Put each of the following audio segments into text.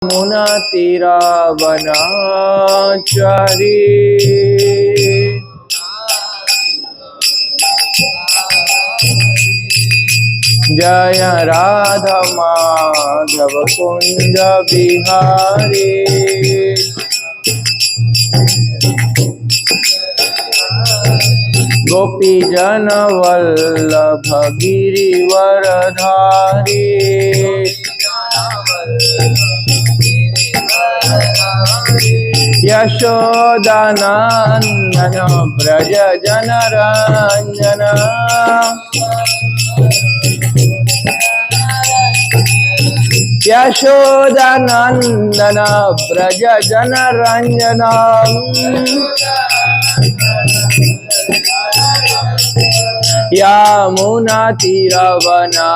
यमुना तीरावनाचारी जय राधा माधव कुंज बिहारी गोपी जन वल्लभ गिरिवरधारी यशोदानंदन ब्रज जनरंजन यशोदानंदन ब्रज जनरंजन यमुना तीरावनाचारी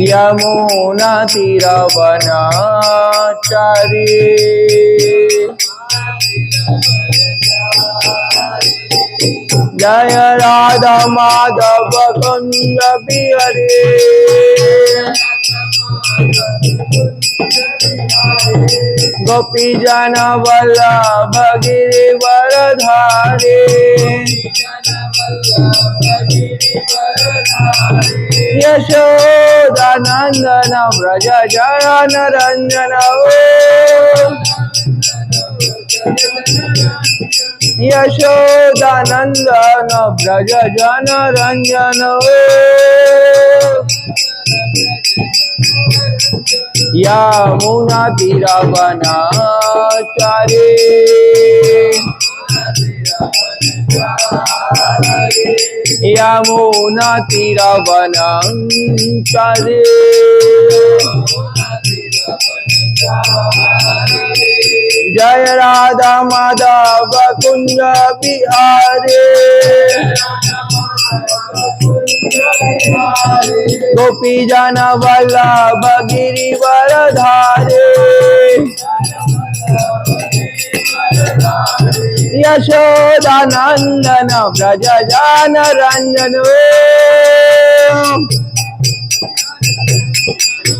यमुना तीरावनाचारी जय राधा माधव कुंज बिहारी गोपी जन वल्लभ गिरिवरधारी यशोदानंदन ब्रज जनरंजन यशोदानंदन ब्रज जनरंजन यमुना तीरावनाचारी यमुना तीरावनाचारी जय राधा माधव कुंज बिहारी गोपी जन वल्लभ गिरिवरधारी यशोदानंदन ब्रज जनरंजन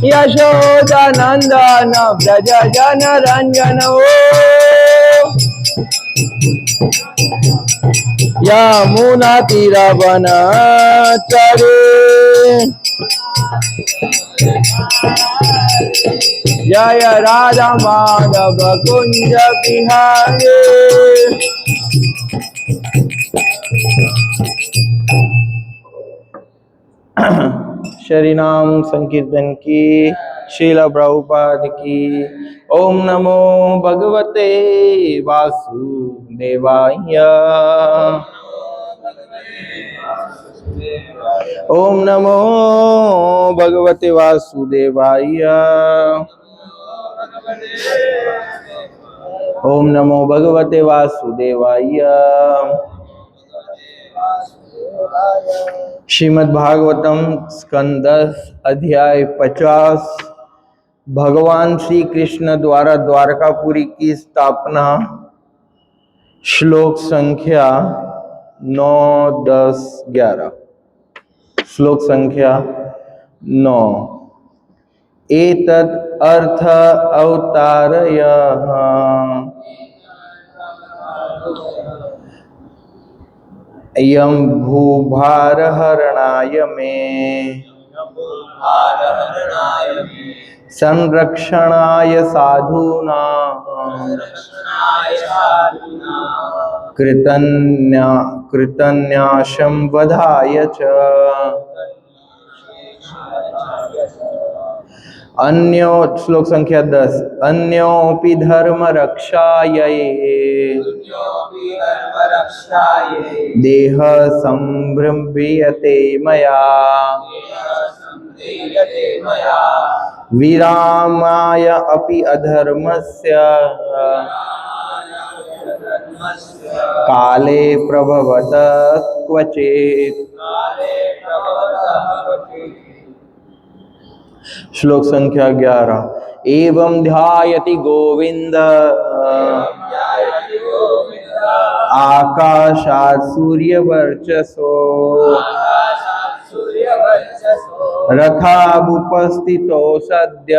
यशोदानंदन ब्रज जनरंजन यमुना तीरावनाचारी जय राधा माधव कुंज बिहारी श्री नाम संकीर्तन की शीला प्रभुपाद की। ओम नमो भगवते वासुदेवाय ओम नमो भगवते वासुदेवाय ओम नमो भगवते वासुदेवाय। श्रीमद् भागवतम स्कंद 10 अध्याय 50। भगवान श्री कृष्ण द्वारा द्वारकापुरी की स्थापना। श्लोक संख्या 9, 10, 11। श्लोक संख्या 9। एतत् अर्थ अवतारयः यं भूभारहरणाय मे संरक्षणाय साधूनां कृतन्यासं वधाय च अन्यो। श्लोक संख्या 10। अन्योपि धर्म रक्षायै देह संभ्रम्यते मया विरामाय अपि अधर्मस्य काले प्रभवत क्वचित्। श्लोक संख्या 11। एवं ध्यायति गोविंद आकाशात् सूर्यवर्चसो रथाबुपस्थितो सद्य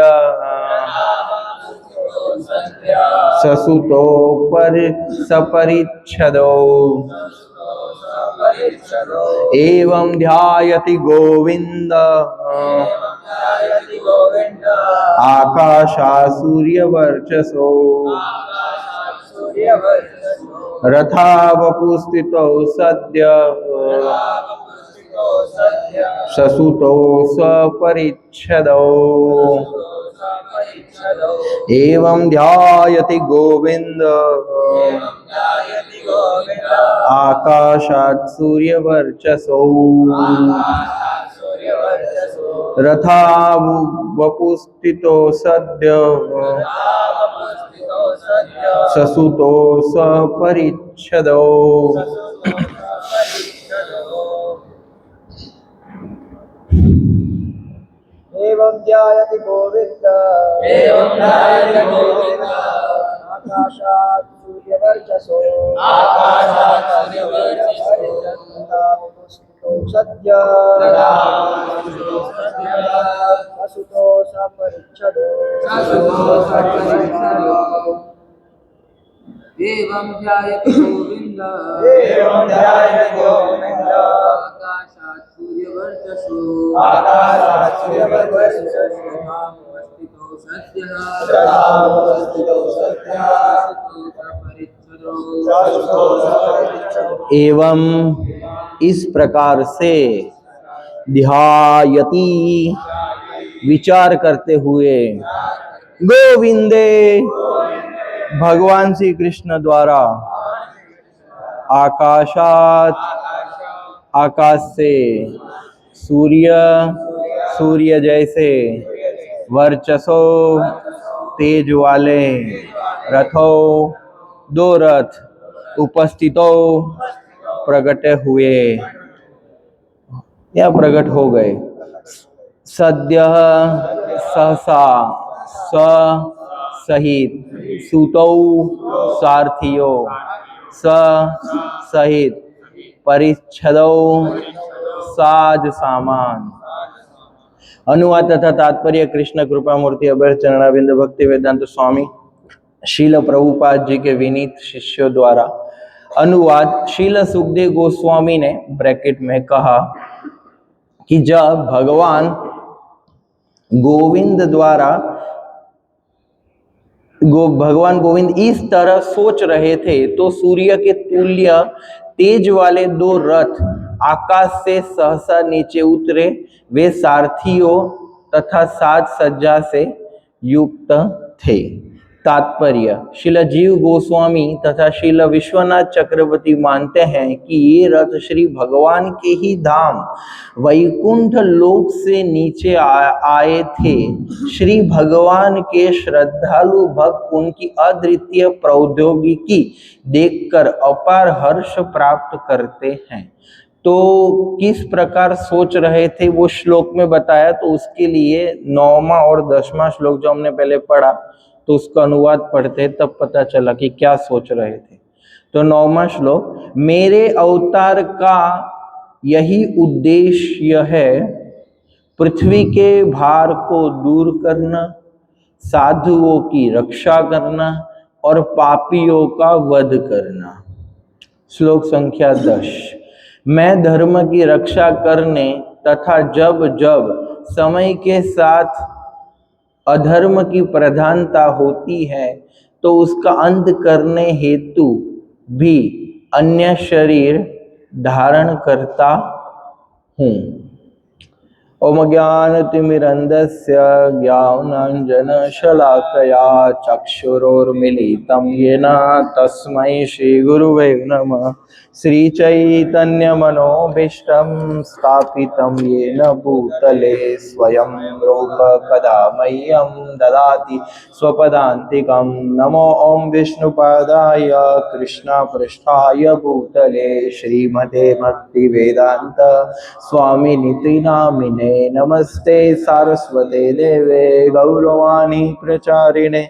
ससुतो पर सपरिच्छदो एवं ध्यायति गोविंद आकाशात् सूर्यवर्चसो रथावपुस्थितौ सद्य ससुतो सपरिच्छदौ एवं ध्यायति गोविंद आकाशात् सूर्यवर्चसो रथावपुस्थितो सद्य ससुतो सपरिच्छदो एवं ध्यायति गोविंद आकाशात् सूर्यवर्चसो सद्य असुतो सपरिच्छदो एवं ध्यायति गोविंद आकाशात् सूर्यवर्चसो रथावस्थितो सद्यः एवं इस प्रकार से ध्यायति विचार करते हुए गोविंदे भगवान श्री कृष्ण द्वारा आकाश से सूर्य जैसे वर्चसो तेज वाले रथो दो रथ उपस्थितो प्रकट हुए या प्रकट हो गए सद्य सहसा सहित सुतौ सारथियो सहित परिच्छदौ साज सामान। अनुवाद तथा तात्पर्य कृष्ण कृपा मूर्ति अभय चरणाविंद भक्ति वेदांत स्वामी शील प्रभुपाद जी के विनीत शिष्यों द्वारा अनुवाद। शील सुखदेव गोस्वामी ने ब्रैकेट में कहा कि जब भगवान गोविंद इस तरह सोच रहे थे तो सूर्य के तुल्य तेज वाले दो रथ आकाश से सहसा नीचे उतरे। वे सारथियों तथा साज सज्जा से युक्त थे। तात्पर्य शिल जीव गोस्वामी तथा शिल विश्वनाथ चक्रवर्ती मानते हैं कि ये रथ श्री भगवान के ही धाम वैकुंठ लोक से नीचे आए थे। श्री भगवान के श्रद्धालु भक्त उनकी अद्वितीय प्रौद्योगिकी देखकर अपार हर्ष प्राप्त करते हैं। तो किस प्रकार सोच रहे थे वो श्लोक में बताया, तो उसके लिए 9वां और 10वां श्लोक जो हमने पहले पढ़ा तो उसका अनुवाद पढ़ते तब पता चला कि क्या सोच रहे थे। तो 9वां श्लोक, मेरे अवतार का यही उद्देश्य है पृथ्वी के भार को दूर करना, साधुओं की रक्षा करना और पापियों का वध करना। श्लोक संख्या 10, मैं धर्म की रक्षा करने तथा जब जब समय के साथ अधर्म की प्रधानता होती है तो उसका अंत करने हेतु भी अन्य शरीर धारण करता हूँ। ओम ज्ञानतिमिरन्धस्य ज्ञानाञ्जनशलाकया चक्षुरोर्मिलितं येन तस्मै श्रीगुरुवे नमः। श्रीचैतन्यमनोभीष्टं स्थापितं येन भूतले स्वयं रूप कदा मह्यं ददाति स्वपदान्तिकं। नमो ओं विष्णुपादाय कृष्णपृष्ठाय भूतले श्रीमते भक्तिवेदान्त स्वामिनिति नामिने। नमस्ते सारस्वते देवे गौरवाणी प्रचारिणे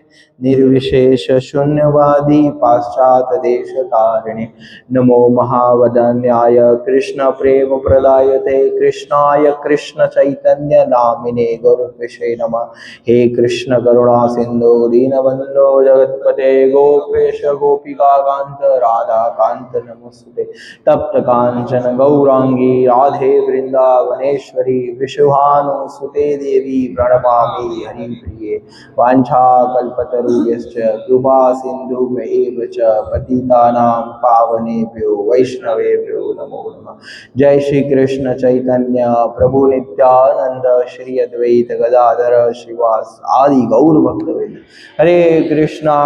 निर्विशेष शून्यवादी पाश्चात देश तारिणे नमो महावदन्याय कृष्ण प्रेम प्रदायते कृष्णाय कृष्ण चैतन्य नामिने गुरुपिषे नमः। हे कृष्ण करुणा सिंधु दीनबंधो जगत्पते गोपेश गोपिका कांत राधा कांत नमोस्तुते। तप्त कांचन गौरांगी राधे वृंदावनेश्वरी विश्वानुसुते देवी प्रणमामि हरिप्रिये। वाञ्छाकल्पतरुभ्यश्च कृपा सिन्धुभ्यैव च पतितानां पावनेभ्यो वैष्णवेभ्यो नमो नमः। जय श्री कृष्ण चैतन्य प्रभु नित्यानंद श्री अद्वैत गदाधर श्रीवास आदि गौर भक्तवृंद। हरे कृष्णा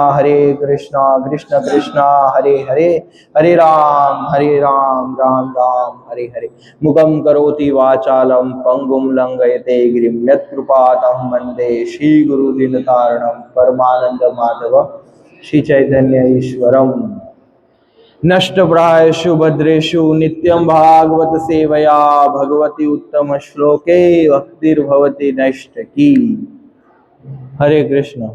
कृष्ण कृष्णा हरे हरे, हरे राम राम राम हरे हरे। मुखं करोति वाचालं पंगुं लंघयते गिरिं यत्कृपातं वन्दे श्रीगुरुदीनतारणं परमानंद माधव श्री चैतन्य ईश्वरम्। नष्टप्रायेषु भद्रेषु नित्यं भागवत सेवया भगवती उत्तम श्लोके भक्तिर्भवति नैष्ठिकी। हरे कृष्ण।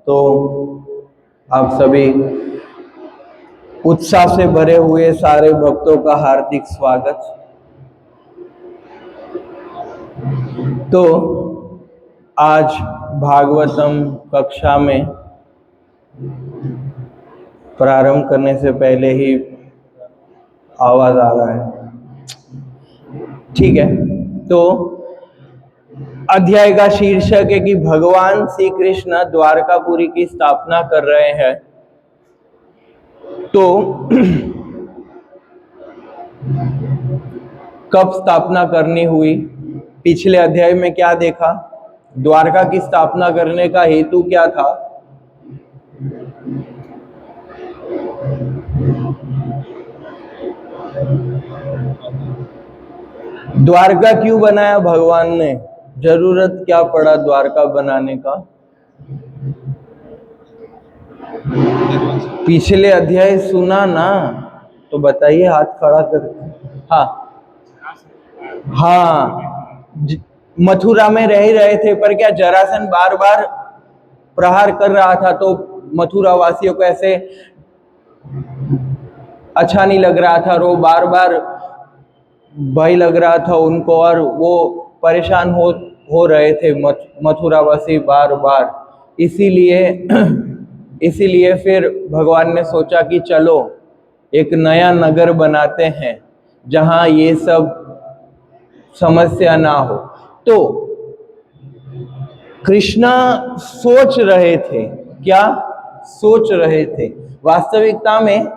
तो आप सभी उत्साह से भरे हुए सारे भक्तों का हार्दिक स्वागत। तो आज भागवतम कक्षा में प्रारंभ करने से पहले ही आवाज आ रहा है, ठीक है। तो अध्याय का शीर्षक है कि भगवान श्री कृष्ण द्वारकापुरी की स्थापना कर रहे हैं। तो कब स्थापना करनी हुई, पिछले अध्याय में क्या देखा, द्वारका की स्थापना करने का हेतु क्या था, द्वारका क्यों बनाया भगवान ने, जरूरत क्या पड़ा द्वारका बनाने का। पिछले अध्याय सुना ना, तो बताइए हाथ खड़ा करके। हाँ, मथुरा में रह ही रहे थे, पर क्या जरासंध बार बार प्रहार कर रहा था, तो मथुरा वासियों को ऐसे अच्छा नहीं लग रहा था, वो बार बार भय लग रहा था उनको, और वो परेशान हो रहे थे मथुरा वासी बार बार। इसीलिए फिर भगवान ने सोचा कि चलो एक नया नगर बनाते हैं जहां ये सब समस्या ना हो। तो कृष्णा सोच रहे थे, क्या सोच रहे थे, वास्तविकता में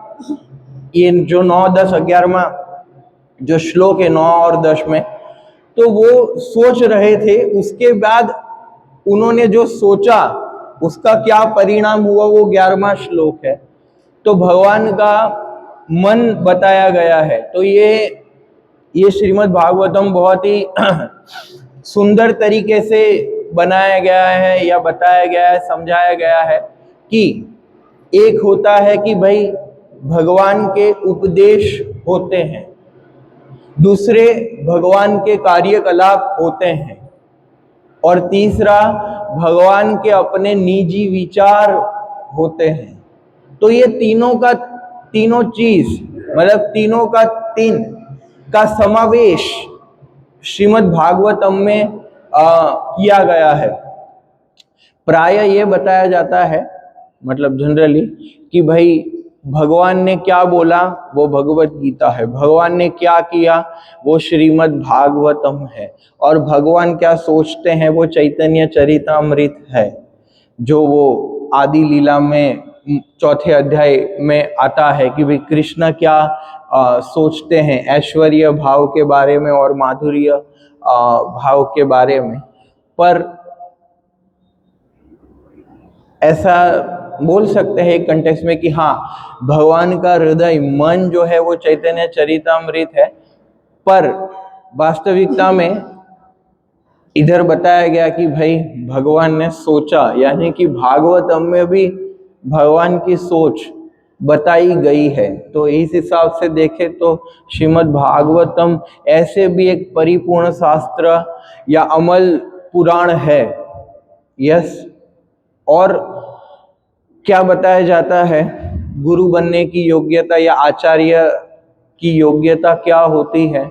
ये जो 9, 10, 11वां जो श्लोक है 9 और 10 में, तो वो सोच रहे थे, उसके बाद उन्होंने जो सोचा उसका क्या परिणाम हुआ वो 11वां श्लोक है। तो भगवान का मन बताया गया है। तो ये श्रीमद् भागवतम बहुत ही सुंदर तरीके से बनाया गया है या बताया गया है, समझाया गया है कि एक होता है कि भाई भगवान के उपदेश होते हैं, दूसरे भगवान के कार्यकलाप होते हैं, और तीसरा भगवान के अपने निजी विचार होते हैं। तो ये तीनों चीज, मतलब तीनों का 3 का समावेश श्रीमद् भागवतम में किया गया है। प्राय ये बताया जाता है, मतलब जनरली, कि भाई भगवान ने क्या बोला वो भगवत गीता है, भगवान ने क्या किया वो श्रीमद् भागवतम है, और भगवान क्या सोचते हैं वो चैतन्य चरितामृत है, जो वो आदि लीला में 4थे अध्याय में आता है कि भाई कृष्ण क्या सोचते हैं ऐश्वर्य भाव के बारे में और माधुर्य भाव के बारे में। पर ऐसा बोल सकते हैं एक कंटेक्स्ट में कि हाँ, भगवान का हृदय मन जो है वो चैतन्य चरितामृत है, पर वास्तविकता में इधर बताया गया कि भाई भगवान ने सोचा, यानी कि भागवतम में भी भगवान की सोच बताई गई है। तो इस हिसाब से देखें तो श्रीमद् भागवतम ऐसे भी एक परिपूर्ण शास्त्र या अमल पुराण है यस। और क्या बताया जाता है गुरु बनने की योग्यता या आचार्य की योग्यता क्या होती है?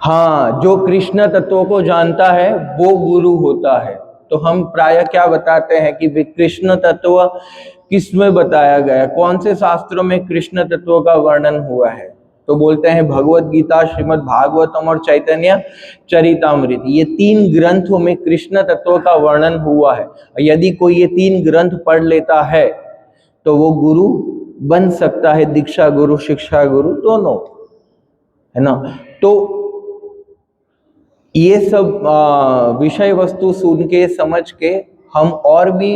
हाँ, जो कृष्ण तत्व को जानता है वो गुरु होता है। तो हम प्रायः क्या बताते हैं कि कृष्ण तत्व किस में बताया गया है, कौन से शास्त्रों में कृष्ण तत्व का वर्णन हुआ है? तो बोलते हैं भगवत गीता, श्रीमद् भागवतम और चैतन्य चरितामृत। ये 3 ग्रंथों में कृष्ण तत्व का वर्णन हुआ है। यदि कोई ये 3 ग्रंथ पढ़ लेता है तो वो गुरु बन सकता है, दीक्षा गुरु, शिक्षा गुरु दोनों, है ना। तो ये सब विषय वस्तु सुन के समझ के हम और भी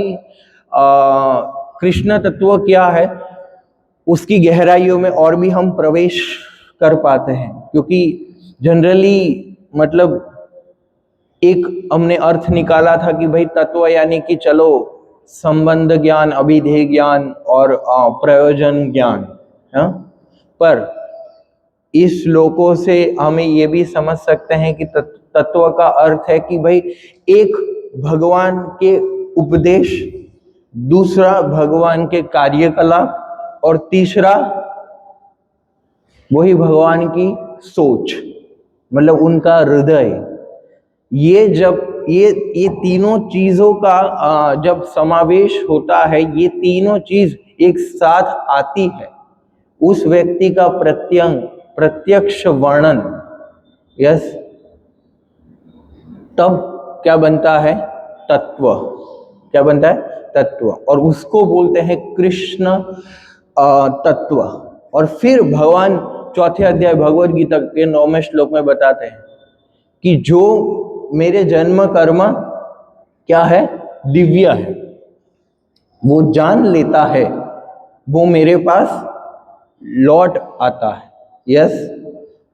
कृष्ण तत्व क्या है उसकी गहराइयों में और भी हम प्रवेश कर पाते हैं। क्योंकि जनरली मतलब एक हमने अर्थ निकाला था कि भाई तत्व यानी कि चलो संबंध ज्ञान, अभिधेय ज्ञान और प्रयोजन ज्ञान, हाँ। पर इस श्लोकों से हमें ये भी समझ सकते हैं कि तत्व का अर्थ है कि भाई एक भगवान के उपदेश, दूसरा भगवान के कार्यकलाप और तीसरा वही भगवान की सोच, मतलब उनका हृदय। ये जब ये तीनों चीजों का जब समावेश होता है, ये तीनों चीज एक साथ आती है, उस व्यक्ति का प्रत्यक्ष वर्णन, यस, तब क्या बनता है? तत्व। क्या बनता है? तत्व। और उसको बोलते हैं कृष्ण तत्व। और फिर भगवान 4थे अध्याय भगवद गीता के 9वें श्लोक में बताते हैं कि जो मेरे जन्म कर्म क्या है? दिव्य है, वो जान लेता है, वो मेरे पास लौट आता है। यस।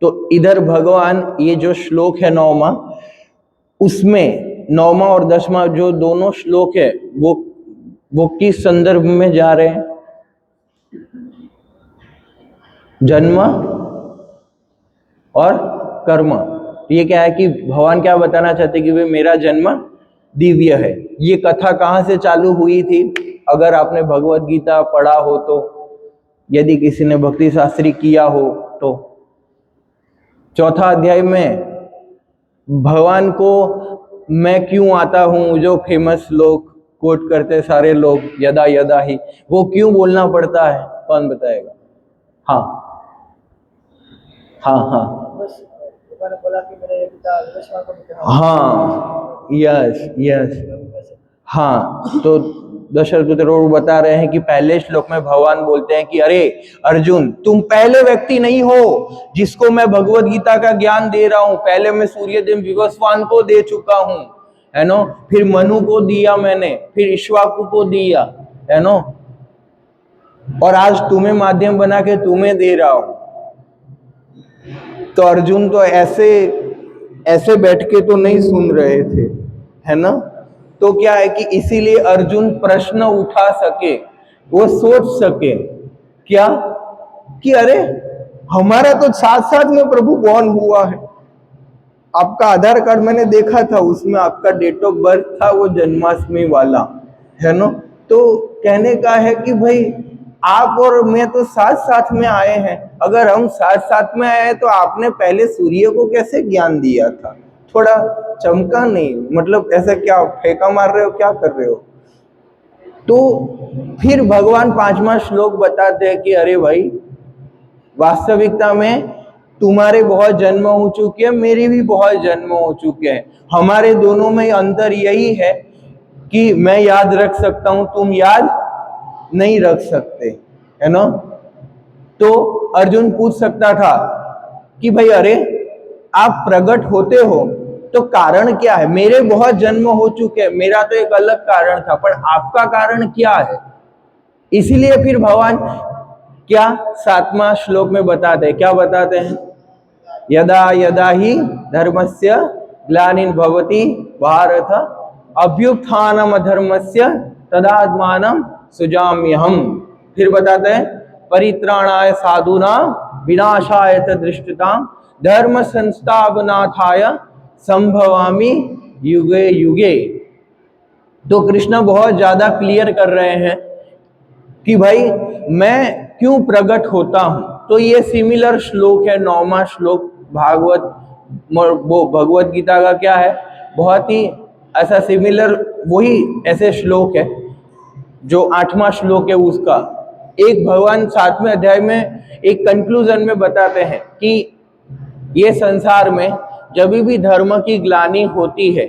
तो इधर भगवान ये जो श्लोक है 9वां, उसमें 9वां और 10वां जो दोनों श्लोक है वो किस संदर्भ में जा रहे हैं? जन्म और कर्म। ये क्या है कि भगवान क्या बताना चाहते कि भाई मेरा जन्म दिव्य है। ये कथा कहाँ से चालू हुई थी? अगर आपने भगवत गीता पढ़ा हो तो, यदि किसी ने भक्ति शास्त्री किया हो तो 4था अध्याय में भगवान को मैं क्यों आता हूँ, जो फेमस लोग कोट करते सारे लोग, यदा यदा ही, वो क्यों बोलना पड़ता है? कौन बताएगा? हाँ हाँ हाँ बस मैंने बोला कि मेरे पिता विश्वा को भी कहा। हाँ, यस यस। हाँ, तो दशरथ बता रहे हैं कि पहले श्लोक में भगवान बोलते हैं कि अरे अर्जुन, तुम पहले व्यक्ति नहीं हो जिसको मैं भगवत गीता का ज्ञान दे रहा हूं। पहले मैं सूर्यदेव विवस्वान को दे चुका हूं, है नो, फिर मनु को दिया मैंने, फिर इक्ष्वाकु को दिया, है नो, और आज तुम्हें माध्यम बना के तुम्हें दे रहा हूं। तो अर्जुन तो ऐसे बैठ के तो नहीं सुन रहे थे, है ना। तो क्या है कि इसीलिए अर्जुन प्रश्न उठा सके, वो सोच सके क्या कि अरे हमारा तो साथ साथ में प्रभु बॉर्न हुआ है। आपका आधार कार्ड मैंने देखा था, उसमें आपका डेट ऑफ बर्थ था वो जन्माष्टमी वाला, है ना। तो कहने का है कि भाई आप और मैं तो साथ साथ में आए हैं। अगर हम साथ साथ में आए तो आपने पहले सूर्य को कैसे ज्ञान दिया था? थोड़ा चमका नहीं, मतलब ऐसा क्या फेंका मार रहे हो, क्या कर रहे हो? तो फिर भगवान 5वां श्लोक बताते हैं कि अरे भाई, वास्तविकता में तुम्हारे बहुत जन्म हो चुके हैं, मेरे भी बहुत जन्म हो चुके हैं। हमारे दोनों में अंतर यही है कि मैं याद रख सकता हूं, तुम याद नहीं रख सकते, है ना। तो अर्जुन पूछ सकता था कि भाई अरे आप प्रकट होते हो तो कारण क्या है? मेरे बहुत जन्म हो चुके हैं, मेरा तो एक अलग कारण था, पर आपका कारण क्या है? इसीलिए फिर भगवान क्या 7वां श्लोक में बताते हैं, क्या बताते हैं? यदा यदा ही धर्मस्य ग्लानिर्भवति भारत अभ्युत्थानम अधर्मस्य तदात्मानं सृजाम्यहम्। फिर बताते हैं परित्राणाय साधूनां विनाशाय च दुष्कृतां धर्म संस्थापनार्थाय संभवामि युगे युगे। तो कृष्ण बहुत ज्यादा क्लियर कर रहे हैं कि भाई मैं क्यों प्रकट होता हूं। तो ये सिमिलर श्लोक है, 9वां श्लोक भागवत, वो भगवत गीता का क्या है, बहुत ही ऐसा सिमिलर वही ऐसे श्लोक है। जो 8वां श्लोक है उसका एक भगवान 7वें अध्याय में एक कंक्लूजन में बताते हैं कि ये संसार में जब भी धर्म की ग्लानि होती है,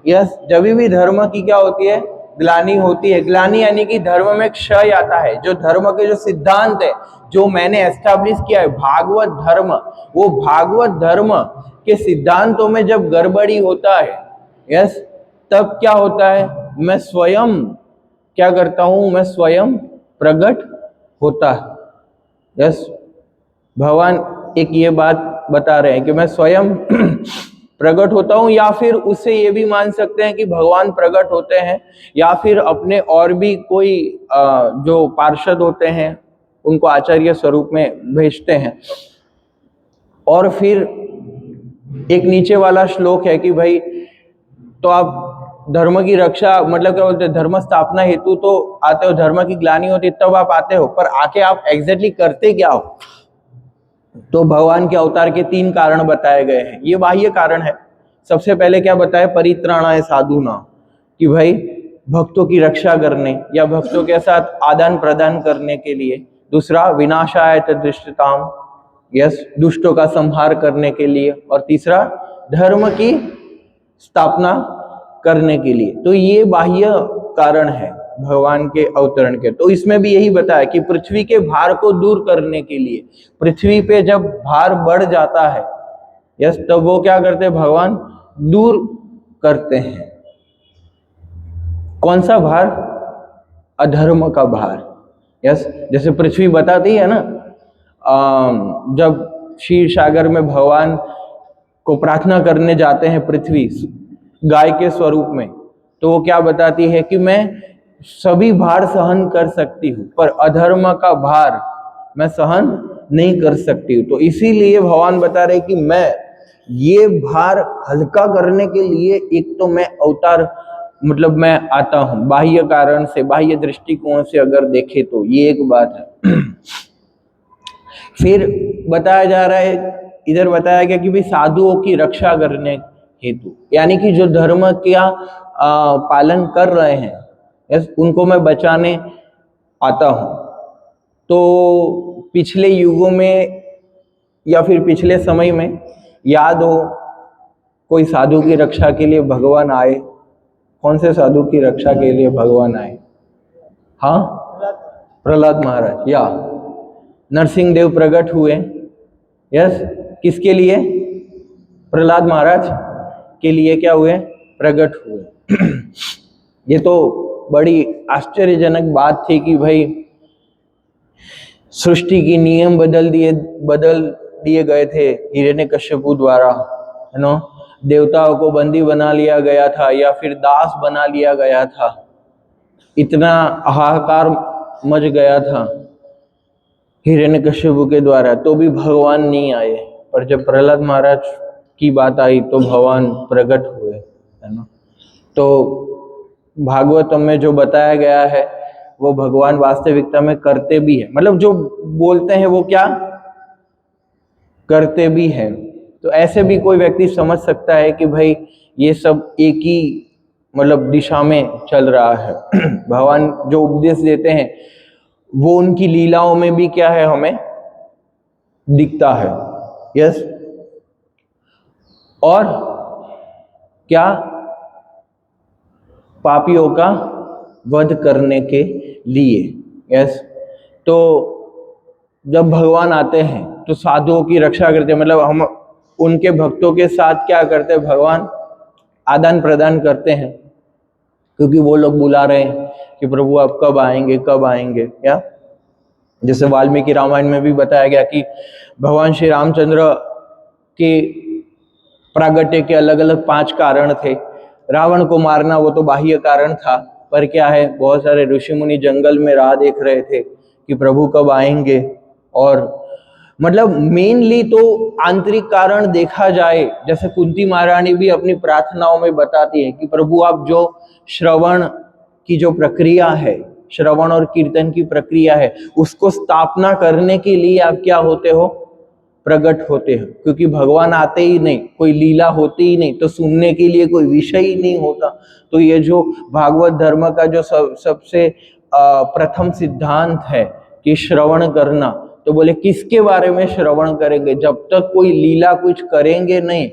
यस, जब भी धर्म की क्या होती है, ग्लानि होती है। ग्लानि यानी कि धर्म में क्षय आता है। जो धर्म के जो सिद्धांत है जो मैंने एस्टैब्लिश किया है भागवत धर्म, वो भागवत धर्म के सिद्धांतों में जब गड़बड़ी होता है, यस, तब क्या होता है, मैं स्वयं क्या करता हूं, मैं स्वयं प्रकट होता है। यस, भगवान एक ये बात बता रहे हैं कि मैं स्वयं प्रकट होता हूं, या फिर उससे ये भी मान सकते हैं कि भगवान प्रकट होते हैं, या फिर अपने और भी कोई जो पार्षद होते हैं उनको आचार्य स्वरूप में भेजते हैं। और फिर एक नीचे वाला श्लोक है कि भाई तो आप धर्म की रक्षा, मतलब क्या बोलते हैं, धर्म स्थापना हेतु तो आते हो, धर्म की ग्लानि होती तब आप आते हो, पर आके आप एग्जैक्टली करते क्या हो। तो भगवान के अवतार के 3 कारण बताए गए हैं। ये बाह्य कारण है। सबसे पहले क्या बताया, परित्राणाय साधुना, कि भाई भक्तों की रक्षा करने या भक्तों के साथ आदान प्रदान करने के लिए। दूसरा विनाशाय तद्दुष्टताम, यस, दुष्टों का संहार करने के लिए। और तीसरा धर्म की स्थापना करने के लिए। तो ये बाह्य कारण है भगवान के अवतरण के। तो इसमें भी यही बताया कि पृथ्वी के भार को दूर करने के लिए, पृथ्वी पे जब भार बढ़ जाता है, यस, तब वो क्या करते हैं, भगवान दूर करते हैं। कौन सा भार, अधर्म का भार। यस, जैसे पृथ्वी बताती है ना, जब क्षीर सागर में भगवान को प्रार्थना करने जाते हैं पृथ्वी गाय के स्वरूप में, तो वो क्या बताती है कि मैं सभी भार सहन कर सकती हूँ पर अधर्म का भार मैं सहन नहीं कर सकती हूँ। तो इसीलिए भगवान बता रहे कि मैं ये भार हल्का करने के लिए एक तो मैं अवतार, मतलब मैं आता हूँ बाह्य कारण से, बाह्य दृष्टिकोण से अगर देखे तो ये एक बात है। फिर बताया जा रहा है, इधर बताया गया कि भाई साधुओं की रक्षा करने हेतु, यानी कि जो धर्म का पालन कर रहे हैं, यस, उनको मैं बचाने आता हूँ। तो पिछले युगों में या फिर पिछले समय में याद हो, कोई साधु की रक्षा के लिए भगवान आए। कौन से साधु की रक्षा के लिए भगवान आए? हाँ, प्रहलाद महाराज, या नरसिंह देव प्रकट हुए। यस, किसके लिए? प्रहलाद महाराज के लिए क्या हुए? प्रकट हुए। ये तो बड़ी आश्चर्यजनक बात थी कि भाई सृष्टि की नियम बदल दिए गए थे हिरण्यकश्यपु द्वारा, है ना। देवताओं को बंदी बना लिया गया था या फिर दास बना लिया गया था। इतना हाहाकार मच गया था हिरण्यकश्यपु के द्वारा, तो भी भगवान नहीं आए। पर जब प्रहलाद महाराज की बात आई तो भगवान प्रकट हुए, है ना। तो भागवतम में जो बताया गया है वो भगवान वास्तविकता में करते भी है, मतलब जो बोलते हैं वो क्या करते भी है। तो ऐसे भी कोई व्यक्ति समझ सकता है कि भाई ये सब एक ही मतलब दिशा में चल रहा है। भगवान जो उपदेश देते हैं वो उनकी लीलाओं में भी क्या है, हमें दिखता है। यस, और क्या, पापियों का वध करने के लिए। यस, तो जब भगवान आते हैं तो साधुओं की रक्षा करते हैं, मतलब हम उनके भक्तों के साथ क्या करते हैं, भगवान आदान प्रदान करते हैं, क्योंकि वो लोग बुला रहे हैं कि प्रभु आप कब आएंगे कब आएंगे। क्या, जैसे वाल्मीकि रामायण में भी बताया गया कि भगवान श्री रामचंद्र के प्रागट्य के अलग अलग 5 कारण थे। रावण को मारना वो तो बाह्य कारण था, पर क्या है, बहुत सारे ऋषि मुनि जंगल में राह देख रहे थे कि प्रभु कब आएंगे, और मतलब मेनली तो आंतरिक कारण देखा जाए, जैसे कुंती महारानी भी अपनी प्रार्थनाओं में बताती है कि प्रभु आप जो श्रवण की जो प्रक्रिया है, श्रवण और कीर्तन की प्रक्रिया है, उसको स्थापना करने के लिए आप क्या होते हो, प्रकट होते हो। क्योंकि भगवान आते ही नहीं, कोई लीला होती ही नहीं, तो सुनने के लिए कोई विषय ही नहीं होता। तो ये जो भागवत धर्म का जो सबसे प्रथम सिद्धांत है कि श्रवण करना, तो बोले किसके बारे में श्रवण करेंगे, जब तक कोई लीला कुछ करेंगे नहीं,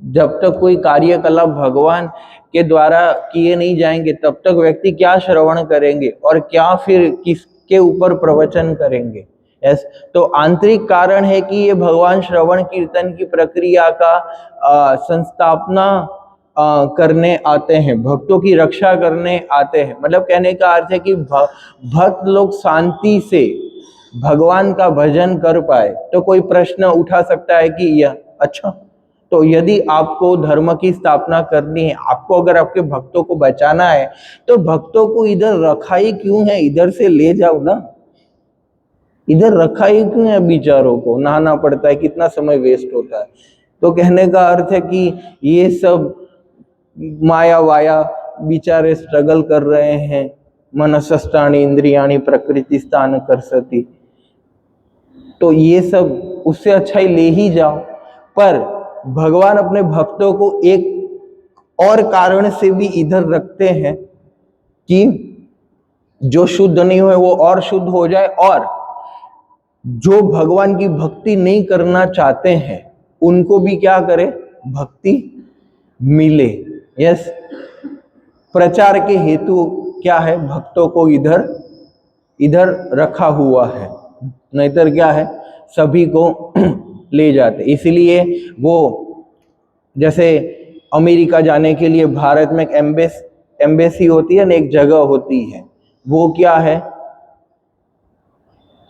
जब तक कोई कार्यकलाप भगवान के द्वारा किए नहीं जाएंगे, तब तक व्यक्ति क्या श्रवण करेंगे और क्या फिर किसके ऊपर प्रवचन करेंगे। यस, तो आंतरिक कारण है कि ये भगवान श्रवण कीर्तन की प्रक्रिया का संस्थापना करने आते हैं, भक्तों की रक्षा करने आते हैं। मतलब कहने का अर्थ है कि भक्त लोग शांति से भगवान का भजन कर पाए। तो कोई प्रश्न उठा सकता है कि यह अच्छा, तो यदि आपको धर्म की स्थापना करनी है, आपको अगर आपके भक्तों को बचाना है, तो भक्तों को इधर रखा ही क्यों है, इधर से ले जाओ ना, इधर रखा ही क्यों है, बेचारों को नहाना पड़ता है, कितना समय वेस्ट होता है। तो कहने का अर्थ है कि ये सब माया वाया बेचारे स्ट्रगल कर रहे हैं, मनसष्टानि इंद्रियाणि प्रकृति स्थान करसति, तो ये सब उससे अच्छा ही ले ही जाओ। पर भगवान अपने भक्तों को एक और कारण से भी इधर रखते हैं कि जो शुद्ध नहीं हुए वो और शुद्ध हो जाए, और जो भगवान की भक्ति नहीं करना चाहते हैं उनको भी क्या करे, भक्ति मिले। यस, प्रचार के हेतु क्या है, भक्तों को इधर इधर रखा हुआ है, नहींतर क्या है, सभी को ले जाते। इसलिए वो जैसे अमेरिका जाने के लिए भारत में एक एम्बेसी होती है ना, एक जगह होती है, वो क्या है,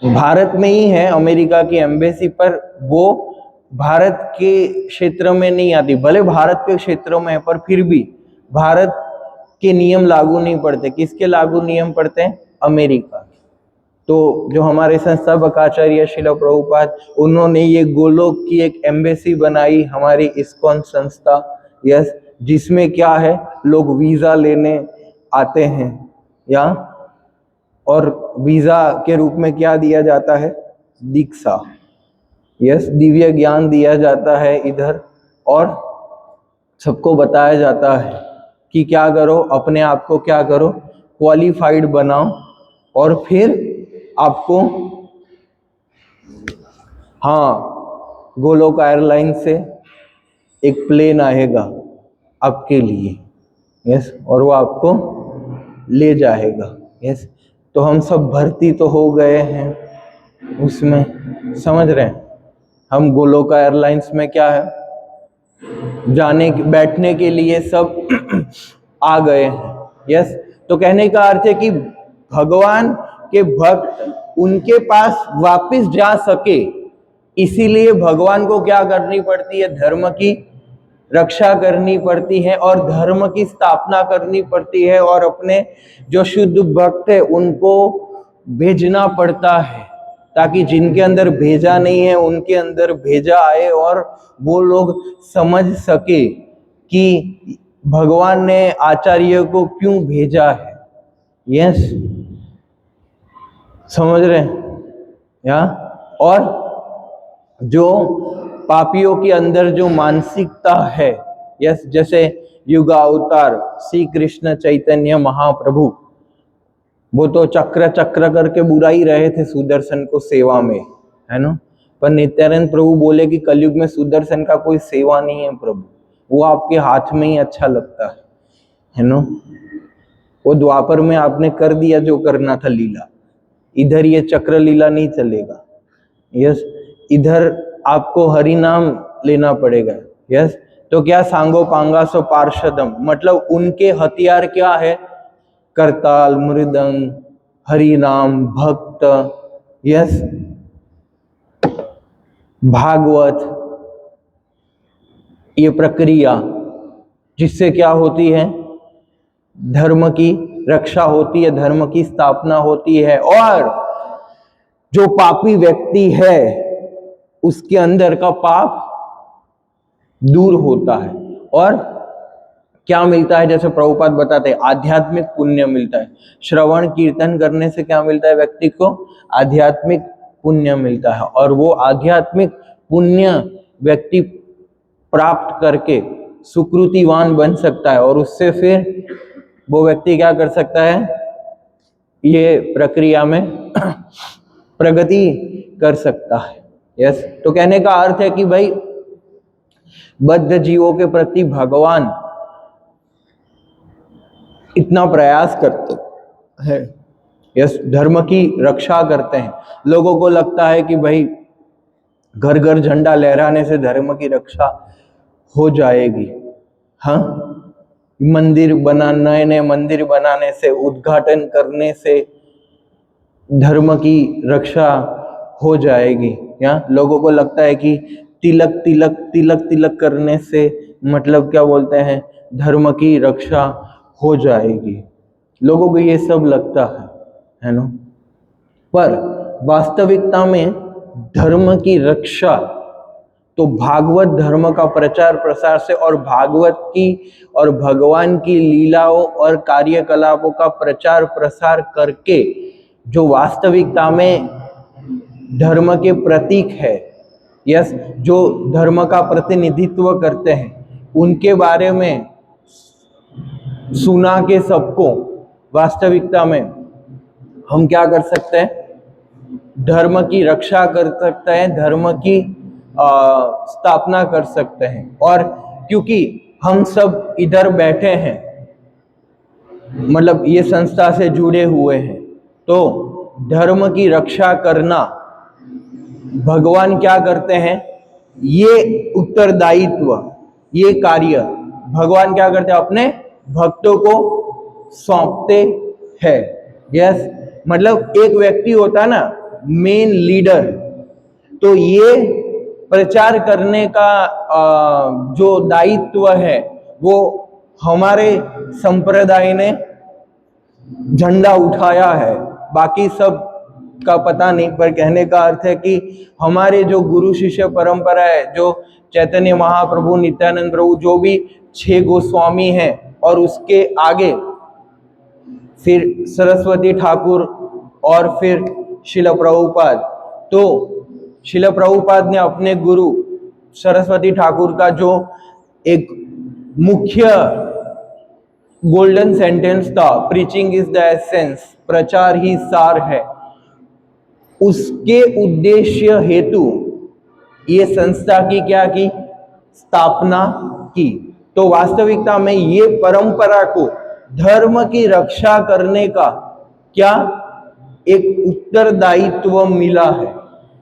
भारत में ही है अमेरिका की एम्बेसी, पर वो भारत के क्षेत्र में नहीं आती। भले भारत के क्षेत्रों में है, पर फिर भी भारत के नियम लागू नहीं पड़ते। किसके लागू नियम पड़ते हैं, अमेरिका। तो जो हमारे संस्थापक आचार्य श्रील प्रभुपाद, उन्होंने ये गोलोक की एक एम्बेसी बनाई, हमारी इस्कॉन संस्था, यस, जिसमें क्या है, लोग वीजा लेने आते हैं यहाँ, और वीजा के रूप में क्या दिया जाता है, दीक्षा, यस, दिव्य ज्ञान दिया जाता है इधर, और सबको बताया जाता है कि क्या करो, अपने आप को क्या करो, क्वालिफाइड बनाओ, और फिर आपको हाँ गोलोक एयरलाइन से एक प्लेन आएगा आपके लिए, यस, और वो आपको ले जाएगा। यस, तो हम सब भर्ती तो हो गए हैं उसमें, समझ रहे हैं, हम गोलोक एयरलाइंस में क्या है, जाने बैठने के लिए सब आ गए हैं। यस, तो कहने का अर्थ है कि भगवान के भक्त उनके पास वापस जा सके, इसीलिए भगवान को क्या करनी पड़ती है, धर्म की रक्षा करनी पड़ती है और धर्म की स्थापना करनी पड़ती है, और अपने जो शुद्ध भक्त है उनको भेजना पड़ता है, ताकि जिनके अंदर भेजा नहीं है उनके अंदर भेजा आए, और वो लोग समझ सके कि भगवान ने आचार्य को क्यों भेजा है। यस, समझ रहे हैं या? और जो पापियों के अंदर जो मानसिकता है, यस, जैसे युगावतार श्री कृष्ण चैतन्य महाप्रभु, वो तो चक्र चक्र करके बुरा ही रहे थे सुदर्शन को सेवा में, है ना, पर नित्यानंद प्रभु बोले कि कलयुग में सुदर्शन का कोई सेवा नहीं है प्रभु, वो आपके हाथ में ही अच्छा लगता है ना, वो द्वापर में आपने कर दिया जो करना था लीला, इधर ये चक्र लीला नहीं चलेगा। यस, इधर आपको हरि नाम लेना पड़ेगा। यस, तो क्या सांगो पांगा सो पार्षदम, मतलब उनके हथियार क्या है, करताल, मृदंग, हरि नाम, भक्त, यस, भागवत, ये प्रक्रिया जिससे क्या होती है, धर्म की रक्षा होती है, धर्म की स्थापना होती है। और जो पापी व्यक्ति है उसके अंदर का पाप दूर होता है। और क्या मिलता है, जैसे प्रभुपाद बताते हैं, आध्यात्मिक पुण्य मिलता है। श्रवण कीर्तन करने से क्या मिलता है व्यक्ति को? आध्यात्मिक पुण्य मिलता है। और वो आध्यात्मिक पुण्य व्यक्ति प्राप्त करके सुकृतिवान बन सकता है, और उससे फिर वो व्यक्ति क्या कर सकता है? ये प्रक्रिया में प्रगति कर सकता है। यस, तो कहने का अर्थ है कि भाई बद्ध जीवों के प्रति भगवान इतना प्रयास करते हैं, यस, धर्म की रक्षा करते हैं। लोगों को लगता है कि भाई घर घर झंडा लहराने से धर्म की रक्षा हो जाएगी। हाँ, मंदिर नए नए मंदिर बनाने से, उद्घाटन करने से धर्म की रक्षा हो जाएगी। या लोगों को लगता है कि तिलक तिलक तिलक तिलक करने से मतलब क्या बोलते हैं, धर्म की रक्षा हो जाएगी। लोगों को ये सब लगता है ना। पर वास्तविकता में धर्म की रक्षा तो भागवत धर्म का प्रचार प्रसार से, और भागवत की और भगवान की लीलाओं और कार्यकलापों का प्रचार प्रसार करके जो वास्तविकता में धर्म के प्रतीक है, यस, जो धर्म का प्रतिनिधित्व करते हैं, उनके बारे में सुना के सबको वास्तविकता में हम क्या कर सकते हैं? धर्म की रक्षा कर सकते हैं, धर्म की स्थापना कर सकते हैं। और क्योंकि हम सब इधर बैठे हैं, मतलब ये संस्था से जुड़े हुए हैं, तो धर्म की रक्षा करना भगवान क्या करते हैं? ये उत्तरदायित्व, ये कार्य भगवान क्या करते हैं? अपने भक्तों को सौंपते हैं। यस, मतलब एक व्यक्ति होता है ना, मेन लीडर, तो ये प्रचार करने का जो दायित्व है वो हमारे संप्रदाय ने झंडा उठाया है। बाकी सब का पता नहीं, पर कहने का अर्थ है कि हमारे जो गुरु शिष्य परंपरा है, जो चैतन्य महाप्रभु, नित्यानंद प्रभु, जो भी 6 गोस्वामी हैं, और उसके आगे फिर सरस्वती ठाकुर और फिर शिल प्रभुपाद। तो शिल प्रभुपाद ने अपने गुरु सरस्वती ठाकुर का जो एक मुख्य गोल्डन सेंटेंस था, प्रीचिंग इज द एसेंस, प्रचार ही सार है, उसके उद्देश्य हेतु ये संस्था की क्या की? स्थापना की। तो वास्तविकता में ये परंपरा को धर्म की रक्षा करने का क्या एक उत्तरदायित्व मिला है।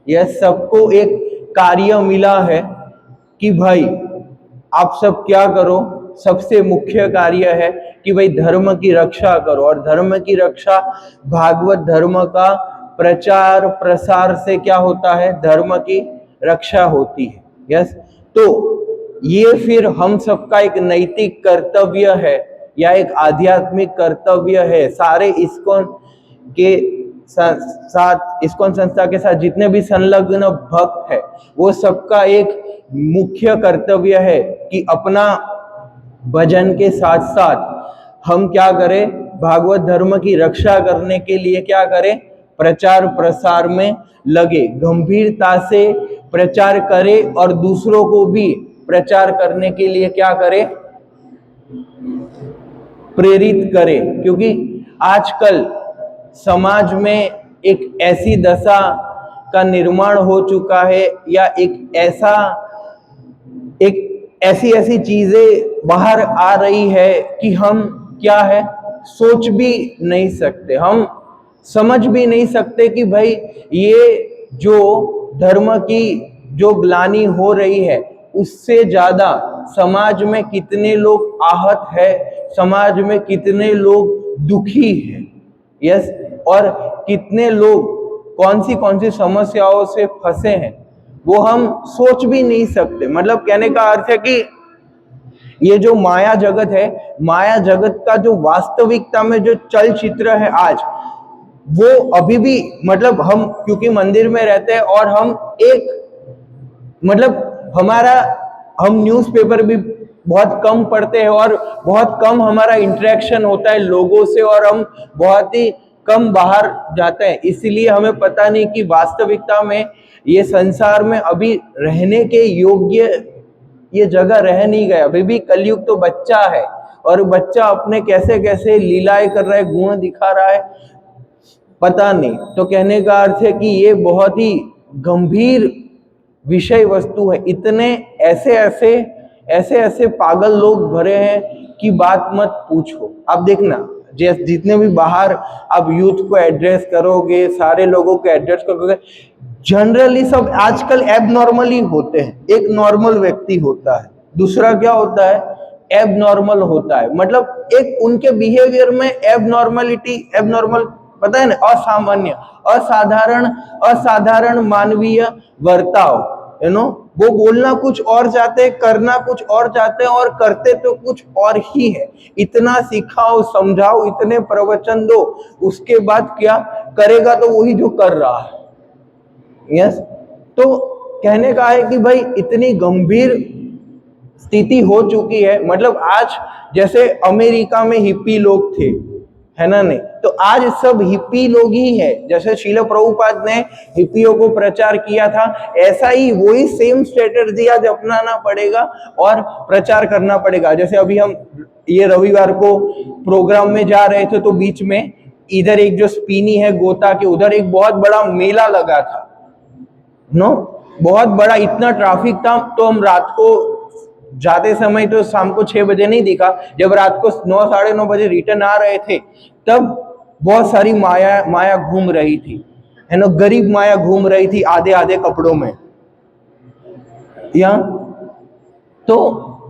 यह सबको एक कार्य मिला है कि भाई आप सब क्या करो, सबसे मुख्य कार्य है कि भाई धर्म की रक्षा करो। और धर्म की रक्षा भागवत धर्म का प्रचार प्रसार से क्या होता है? धर्म की रक्षा होती है। यस, तो ये फिर हम सबका एक नैतिक कर्तव्य है या एक आध्यात्मिक कर्तव्य है। सारे इस्कॉन के साथ, इस्कॉन संस्था के साथ जितने भी संलग्न भक्त है, वो सबका एक मुख्य कर्तव्य है कि अपना भजन के साथ साथ हम क्या करें? भागवत धर्म की रक्षा करने के लिए क्या करें? प्रचार प्रसार में लगे, गंभीरता से प्रचार करें और दूसरों को भी प्रचार करने के लिए क्या करें? प्रेरित करें। क्योंकि आजकल समाज में एक ऐसी दशा का निर्माण हो चुका है, या एक ऐसी चीजें बाहर आ रही है कि हम क्या है, सोच भी नहीं सकते, हम समझ भी नहीं सकते कि भाई ये जो धर्म की जो ग्लानि हो रही है, उससे ज्यादा समाज में कितने लोग आहत है, समाज में कितने लोग दुखी है। यस, और कितने लोग कौन सी समस्याओं से फंसे हैं, वो हम सोच भी नहीं सकते। मतलब कहने का अर्थ है कि ये जो माया जगत है, माया जगत का जो वास्तविकता में जो चलचित्र है आज, वो अभी भी, मतलब हम क्योंकि मंदिर में रहते हैं और हम एक मतलब हम न्यूज़पेपर भी बहुत कम पढ़ते हैं और बहुत कम हमारा इंटरेक्शन होता है लोगों से, और हम बहुत ही कम बाहर जाते हैं, इसलिए हमें पता नहीं कि वास्तविकता में ये संसार में अभी रहने के योग्य ये जगह रह नहीं गया। अभी भी कलयुग तो बच्चा है, और बच्चा अपने कैसे कैसे लीलाएं कर रहा है, गुण दिखा रहा है, पता नहीं। तो कहने का अर्थ है कि ये बहुत ही गंभीर विषय वस्तु है। इतने ऐसे ऐसे पागल लोग भरे हैं कि बात मत पूछो। आप देखना, जितने भी बाहर आप यूथ को एड्रेस करोगे, सारे लोगों को एड्रेस करोगे, जनरली सब आजकल एबनॉर्मली होते हैं। एक नॉर्मल व्यक्ति होता है, दूसरा क्या होता है, एबनॉर्मल होता है। मतलब एक उनके बिहेवियर में एबनॉर्मल पता है ना, असामान्य, असाधारण मानवीय वर्ताव, वो बोलना कुछ और चाहते हैं, करना कुछ और चाहते हैं, और करते तो कुछ और ही है। इतना सिखाओ, समझाओ, इतने प्रवचन दो, उसके बाद क्या करेगा, तो वही जो कर रहा है। यस, तो कहने का है कि भाई इतनी गंभीर स्थिति हो चुकी है। मतलब आज जैसे अमेरिका में हिप्पी लोग थे, है ना, नहीं, तो आज सब हिप्पी लोग ही है। जैसे श्रील प्रभुपाद ने हिप्पियों को प्रचार किया था, ऐसा ही वही सेम स्ट्रेटजी आज अपनाना पड़ेगा और प्रचार करना पड़ेगा। जैसे अभी हम ये रविवार को प्रोग्राम में जा रहे थे, तो बीच में इधर एक जो स्पीनी है गोता के उधर एक बहुत बड़ा मेला लगा था, बहुत बड़ा, इतना ट्रैफिक था। तो हम रात को जाते समय तो शाम को 6 बजे नहीं दिखा, जब रात को 9 साढ़े 9 बजे रिटर्न आ रहे थे, तब बहुत सारी माया घूम रही थी, है ना, गरीब माया घूम रही थी आधे आधे कपड़ों में। या तो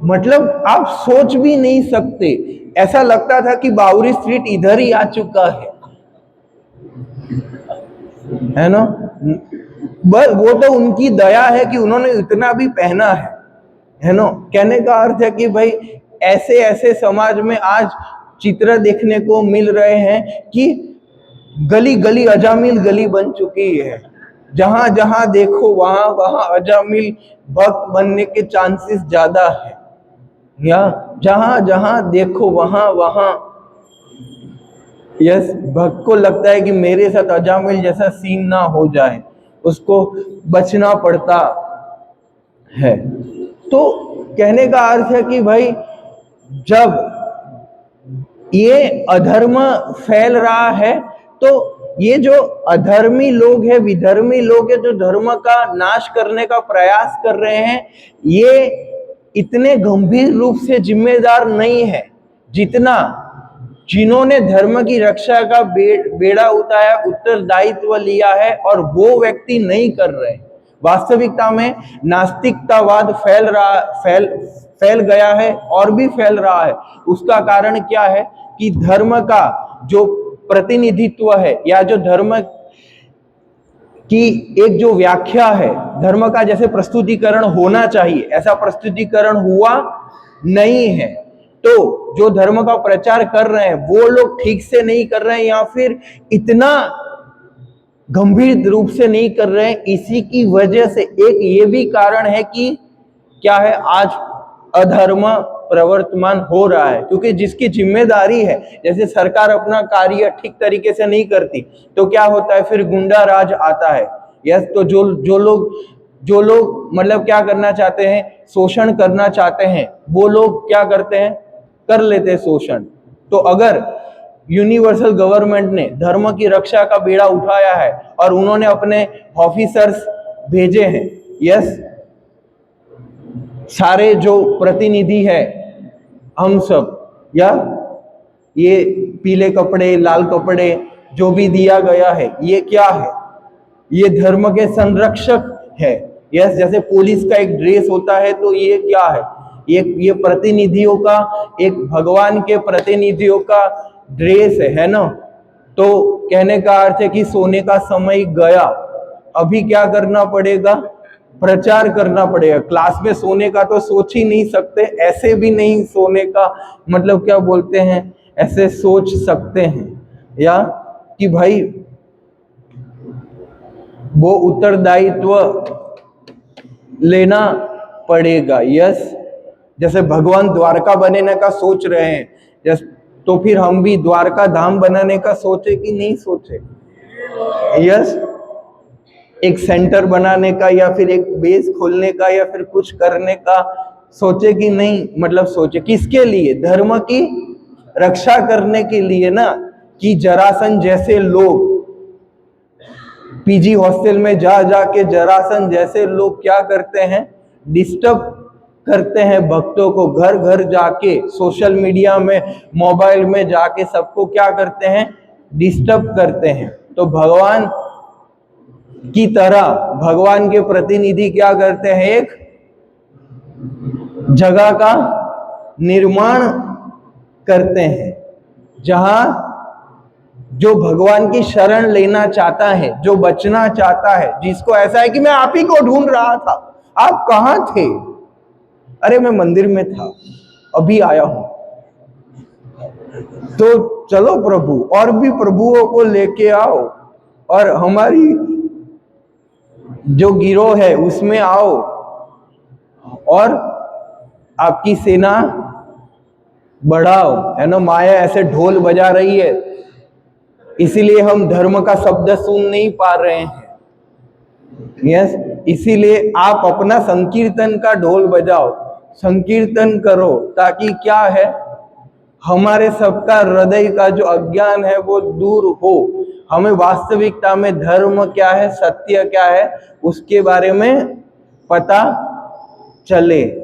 मतलब आप सोच भी नहीं सकते, ऐसा लगता था कि बावरी स्ट्रीट इधर ही आ चुका है ना। बस वो तो उनकी दया है कि उन्होंने इतना भी पहना है ना। कहने का अर्थ है कि भाई ऐसे ऐसे समाज में आज चित्र देखने को मिल रहे हैं कि गली गली अजामिल गली बन चुकी है। जहां जहां देखो वहां वहां अजामिल भक्त बनने के चांसेस ज्यादा है, या जहां जहां देखो वहां वहां यस भक्त को लगता है कि मेरे साथ अजामिल जैसा सीन ना हो जाए, उसको बचना पड़ता है। तो कहने का अर्थ है कि भाई जब ये अधर्म फैल रहा है, तो ये जो अधर्मी लोग हैं, विधर्मी लोग हैं, जो धर्म का नाश करने का प्रयास कर रहे हैं, ये इतने गंभीर रूप से जिम्मेदार नहीं है जितना जिन्होंने धर्म की रक्षा का बेड़ा उठाया, उत्तरदायित्व लिया है, और वो व्यक्ति नहीं कर रहे। वास्तविकता में नास्तिकतावाद फैल गया है और भी फैल रहा है। उसका कारण क्या है कि धर्म का जो प्रतिनिधित्व है, या जो धर्म की एक जो व्याख्या है, धर्म का जैसे प्रस्तुतिकरण होना चाहिए, ऐसा प्रस्तुतिकरण हुआ नहीं है। तो जो धर्म का प्रचार कर रहे हैं वो लोग ठीक से नहीं कर रहे हैं, या फिर इतना गंभीर रूप से नहीं कर रहे हैं। इसी की वजह से एक ये भी कारण है कि क्या है, आज अधर्म प्रवर्तमान हो रहा है, क्योंकि जिसकी जिम्मेदारी है, जैसे सरकार अपना कार्य ठीक तरीके से नहीं करती तो क्या होता है, फिर गुंडा राज आता है। यस, तो जो लोग मतलब क्या करना चाहते हैं, शोषण करना चाहते हैं, वो लोग क्या करते हैं, कर लेते हैं शोषण। तो अगर यूनिवर्सल गवर्नमेंट ने धर्म की रक्षा का बेड़ा उठाया है और उन्होंने अपने ऑफिसर्स भेजे हैं, यस, सारे जो प्रतिनिधि है हम सब, या ये पीले कपड़े लाल कपड़े जो भी दिया गया है, ये क्या है, ये धर्म के संरक्षक है। यस, जैसे पुलिस का एक ड्रेस होता है, तो ये क्या है, ये प्रतिनिधियों का, एक भगवान के प्रतिनिधियों का ड्रेस है ना। तो कहने का अर्थ है कि सोने का समय गया, अभी क्या करना पड़ेगा, प्रचार करना पड़ेगा। क्लास में सोने का तो सोच ही नहीं सकते, ऐसे भी नहीं सोने का मतलब क्या बोलते हैं, ऐसे सोच सकते हैं, या कि भाई वो उत्तरदायित्व लेना पड़ेगा। यस, जैसे भगवान द्वारका बनाने का सोच रहे हैं, यस, तो फिर हम भी द्वारका धाम बनाने का सोचे कि नहीं सोचे? यस, एक सेंटर बनाने का या फिर एक बेस खोलने का या फिर कुछ करने का सोचे कि नहीं? मतलब सोचे किसके लिए? धर्म की रक्षा करने के लिए ना, कि जरासन जैसे लोग पीजी हॉस्टल में जा जाके जरासन जैसे लोग क्या करते हैं? डिस्टर्ब करते हैं भक्तों को, घर घर जाके सोशल मीडिया में, मोबाइल में जाके सबको क्या करते हैं? डिस्टर्ब करते हैं। तो भगवान की तरह भगवान के प्रतिनिधि क्या करते हैं? एक जगह का निर्माण करते हैं जहां जो भगवान की शरण लेना चाहता है, जो बचना चाहता है, जिसको ऐसा है कि मैं आप ही को ढूंढ रहा था, आप कहां थे? अरे मैं मंदिर में था, अभी आया हूं। तो चलो प्रभु, और भी प्रभुओं को लेके आओ और हमारी जो गिरोह है उसमें आओ और आपकी सेना बढ़ाओ, है ना। माया ऐसे ढोल बजा रही है, इसीलिए हम धर्म का शब्द सुन नहीं पा रहे हैं। यस, इसीलिए आप अपना संकीर्तन का ढोल बजाओ, संकीर्तन करो, ताकि क्या है, हमारे सबका हृदय का जो अज्ञान है वो दूर हो, हमें वास्तविकता में धर्म क्या है, सत्य क्या है, उसके बारे में पता चले, है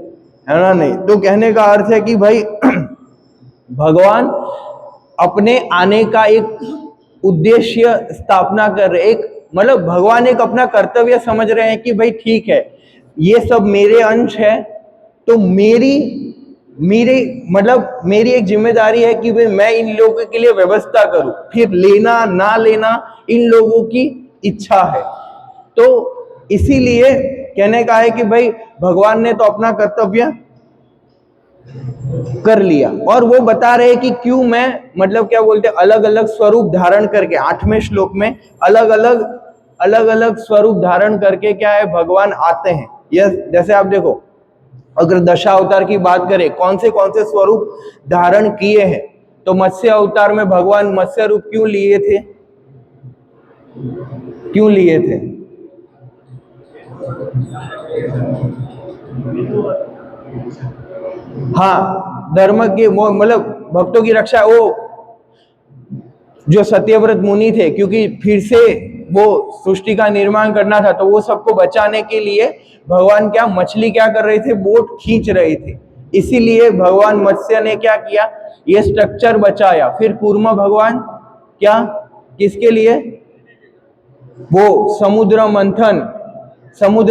ना। नहीं तो कहने का अर्थ है कि भाई भगवान अपने आने का एक उद्देश्य स्थापना कर रहे, एक मतलब भगवान एक अपना कर्तव्य समझ रहे हैं कि भाई ठीक है, ये सब मेरे अंश है, तो मेरी एक जिम्मेदारी है कि भाई मैं इन लोगों के लिए व्यवस्था करूं, फिर लेना ना लेना इन लोगों की इच्छा है। तो इसीलिए कहने का है कि भाई भगवान ने तो अपना कर्तव्य कर लिया, और वो बता रहे कि क्यों मैं मतलब क्या बोलते अलग अलग स्वरूप धारण करके, 8वें श्लोक में अलग अलग स्वरूप धारण करके क्या है भगवान आते हैं। यस, जैसे आप देखो, अगर दशावतार की बात करें, कौन से स्वरूप धारण किए हैं, तो मत्स्य अवतार में भगवान मत्स्य रूप क्यों लिए थे? क्यों लिए थे? हाँ, धर्म की मतलब भक्तों की रक्षा, वो जो सत्यव्रत मुनि थे, क्योंकि फिर से वो सृष्टि का निर्माण करना था, तो वो सबको बचाने के लिए भगवान क्या मछली क्या कर रहे थे? बोट खींच रहे थे। इसीलिए भगवान मत्स्य ने क्या किया? ये स्ट्रक्चर बचाया। फिर कूर्म भगवान क्या, किसके लिए? वो समुद्र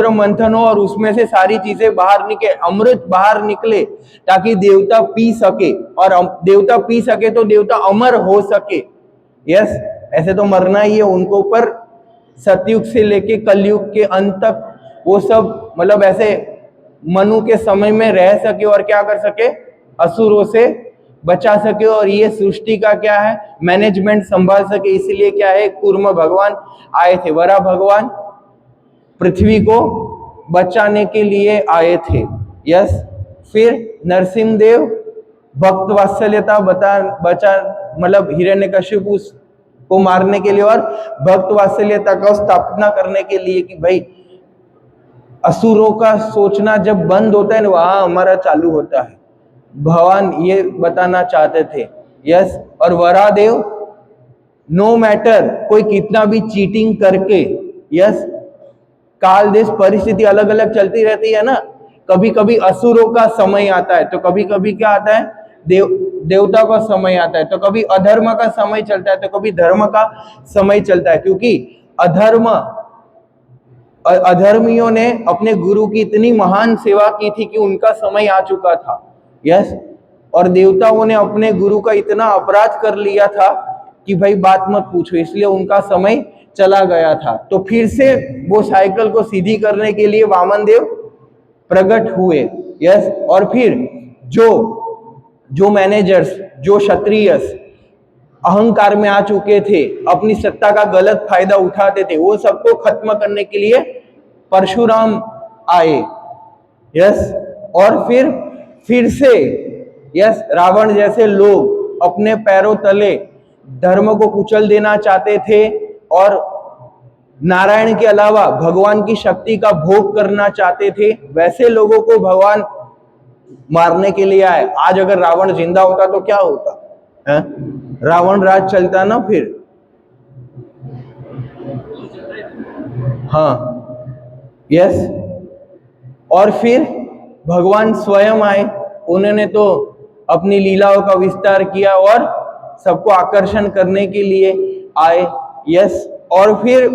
मंथन हो और उसमें से सारी चीजें बाहर निकले, अमृत बाहर निकले, ताकि देवता पी सके, और देवता पी सके तो देवता अमर हो सके। यस, ऐसे तो मरना ही है उनको, पर सतयुग से लेके कलयुग के अंत तक वो सब मतलब ऐसे मनु के समय में रह सके और क्या कर सके? असुरों से बचा सके, और ये सृष्टि का क्या है? मैनेजमेंट संभाल सके। इसलिए क्या है, कूर्म भगवान आए थे। वरा भगवान पृथ्वी को बचाने के लिए आए थे। यस, फिर नरसिंह देव भक्त वात्सल्यता बचा मतलब हिरण्यकशिपु को मारने के लिए और भक्त वात्सल्यता का स्थापना करने के लिए, कि भाई असुरों का सोचना जब बंद होता है ना, वहां हमारा चालू होता है। भगवान ये बताना चाहते थे। यस, और वरादेव नो मैटर कोई कितना भी चीटिंग करके, यस, काल देश परिस्थिति अलग अलग चलती रहती है ना, कभी कभी असुरों का समय आता है, तो कभी कभी क्या आता है? देवता का समय आता है, तो कभी अधर्म का समय चलता है, तो कभी धर्म का समय चलता है, क्योंकि अधर्मियों ने अपने गुरु की इतनी महान सेवा की थी कि उनका समय आ चुका था। यस, और देवताओं ने अपने गुरु का इतना अपराध कर लिया था कि भाई बात मत पूछो, इसलिए उनका समय चला गया था। तो फिर से वो साइकिल को सीधी करने के लिए वामन देव प्रकट हुए। यस, और फिर जो मैनेजर्स, जो क्षत्रिय अहंकार में आ चुके थे, अपनी सत्ता का गलत फायदा उठाते थे, वो सबको खत्म करने के लिए परशुराम आए। यस। और फिर से यस, रावण जैसे लोग अपने पैरों तले धर्म को कुचल देना चाहते थे और नारायण के अलावा भगवान की शक्ति का भोग करना चाहते थे। वैसे लोगों को भगवान मारने के लिए आए। आज अगर रावण जिंदा होता तो क्या होता है? रावण राज चलता ना फिर। हाँ, यस। और फिर भगवान स्वयं आए, उन्होंने तो अपनी लीलाओं का विस्तार किया और सबको आकर्षण करने के लिए आए। यस। और फिर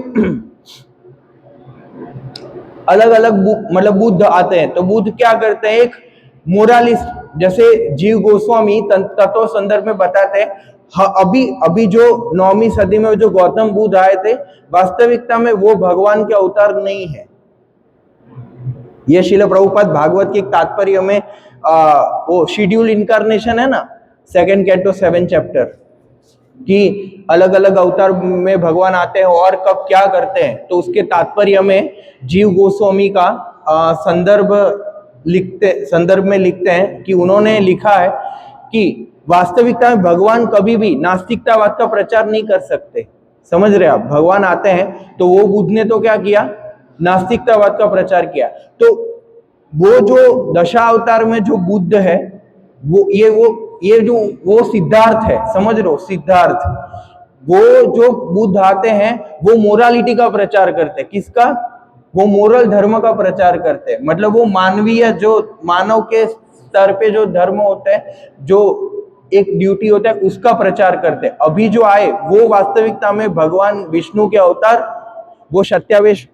अलग अलग मतलब बुद्ध आते हैं, तो बुद्ध क्या करते हैं? एक मोरालिस्ट, जैसे जीव गोस्वामी तत्व संदर्भ में बताते हैं। अभी जो 9वीं सदी में जो गौतम बुद्ध आए थे, वास्तविकता में वो भगवान के अवतार नहीं है। ये श्रील प्रभुपाद भागवत के तात्पर्य में वो शेड्यूल इनकारनेशन है ना, 2nd कैंटो 7 चैप्टर, कि अलग अलग अवतार में भगवान आते हैं और कब क्या करते हैं, तो उसके तात्पर्य में जीव गोस्वामी का संदर्भ में लिखते हैं कि उन्होंने लिखा है कि वास्तविकता में भगवान कभी भी नास्तिकतावाद का प्रचार नहीं कर सकते। समझ रहे आप? भगवान आते हैं तो वो बुद्ध ने तो क्या किया? नास्तिकतावाद का प्रचार किया। तो वो जो दशा अवतार में जो बुद्ध है, वो सिद्धार्थ है। समझ रहे हो? सिद्धार्थ, वो जो बुद्ध आते हैं वो मोरालिटी का प्रचार करते हैं। किसका? वो मोरल धर्म का प्रचार करते हैं। मतलब वो मानवीय, जो मानव के स्तर पे जो धर्म होते हैं, जो एक ड्यूटी होता है, उसका प्रचार करते हैं। अभी जो आए वो वास्तविकता में भगवान विष्णु के अवतार, वो सत्यावेश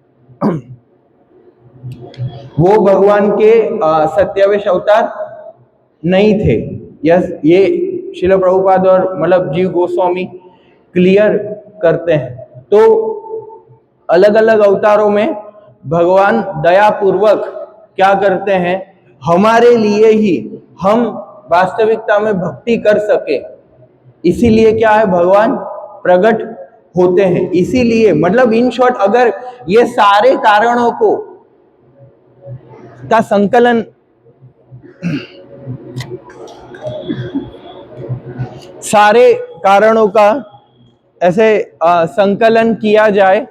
वो भगवान के सत्यावेश अवतार नहीं थे। यस, ये श्रील प्रभुपाद और मतलब जीव गोस्वामी क्लियर करते हैं। तो अलग अलग अवतारों में भगवान दया पूर्वक क्या करते हैं? हमारे लिए ही हम वास्तविकता में भक्ति कर सके, इसीलिए क्या है? भगवान प्रकट होते हैं। इसीलिए मतलब इन शॉर्ट, अगर ये सारे कारणों को का संकलन सारे कारणों का ऐसे संकलन किया जाए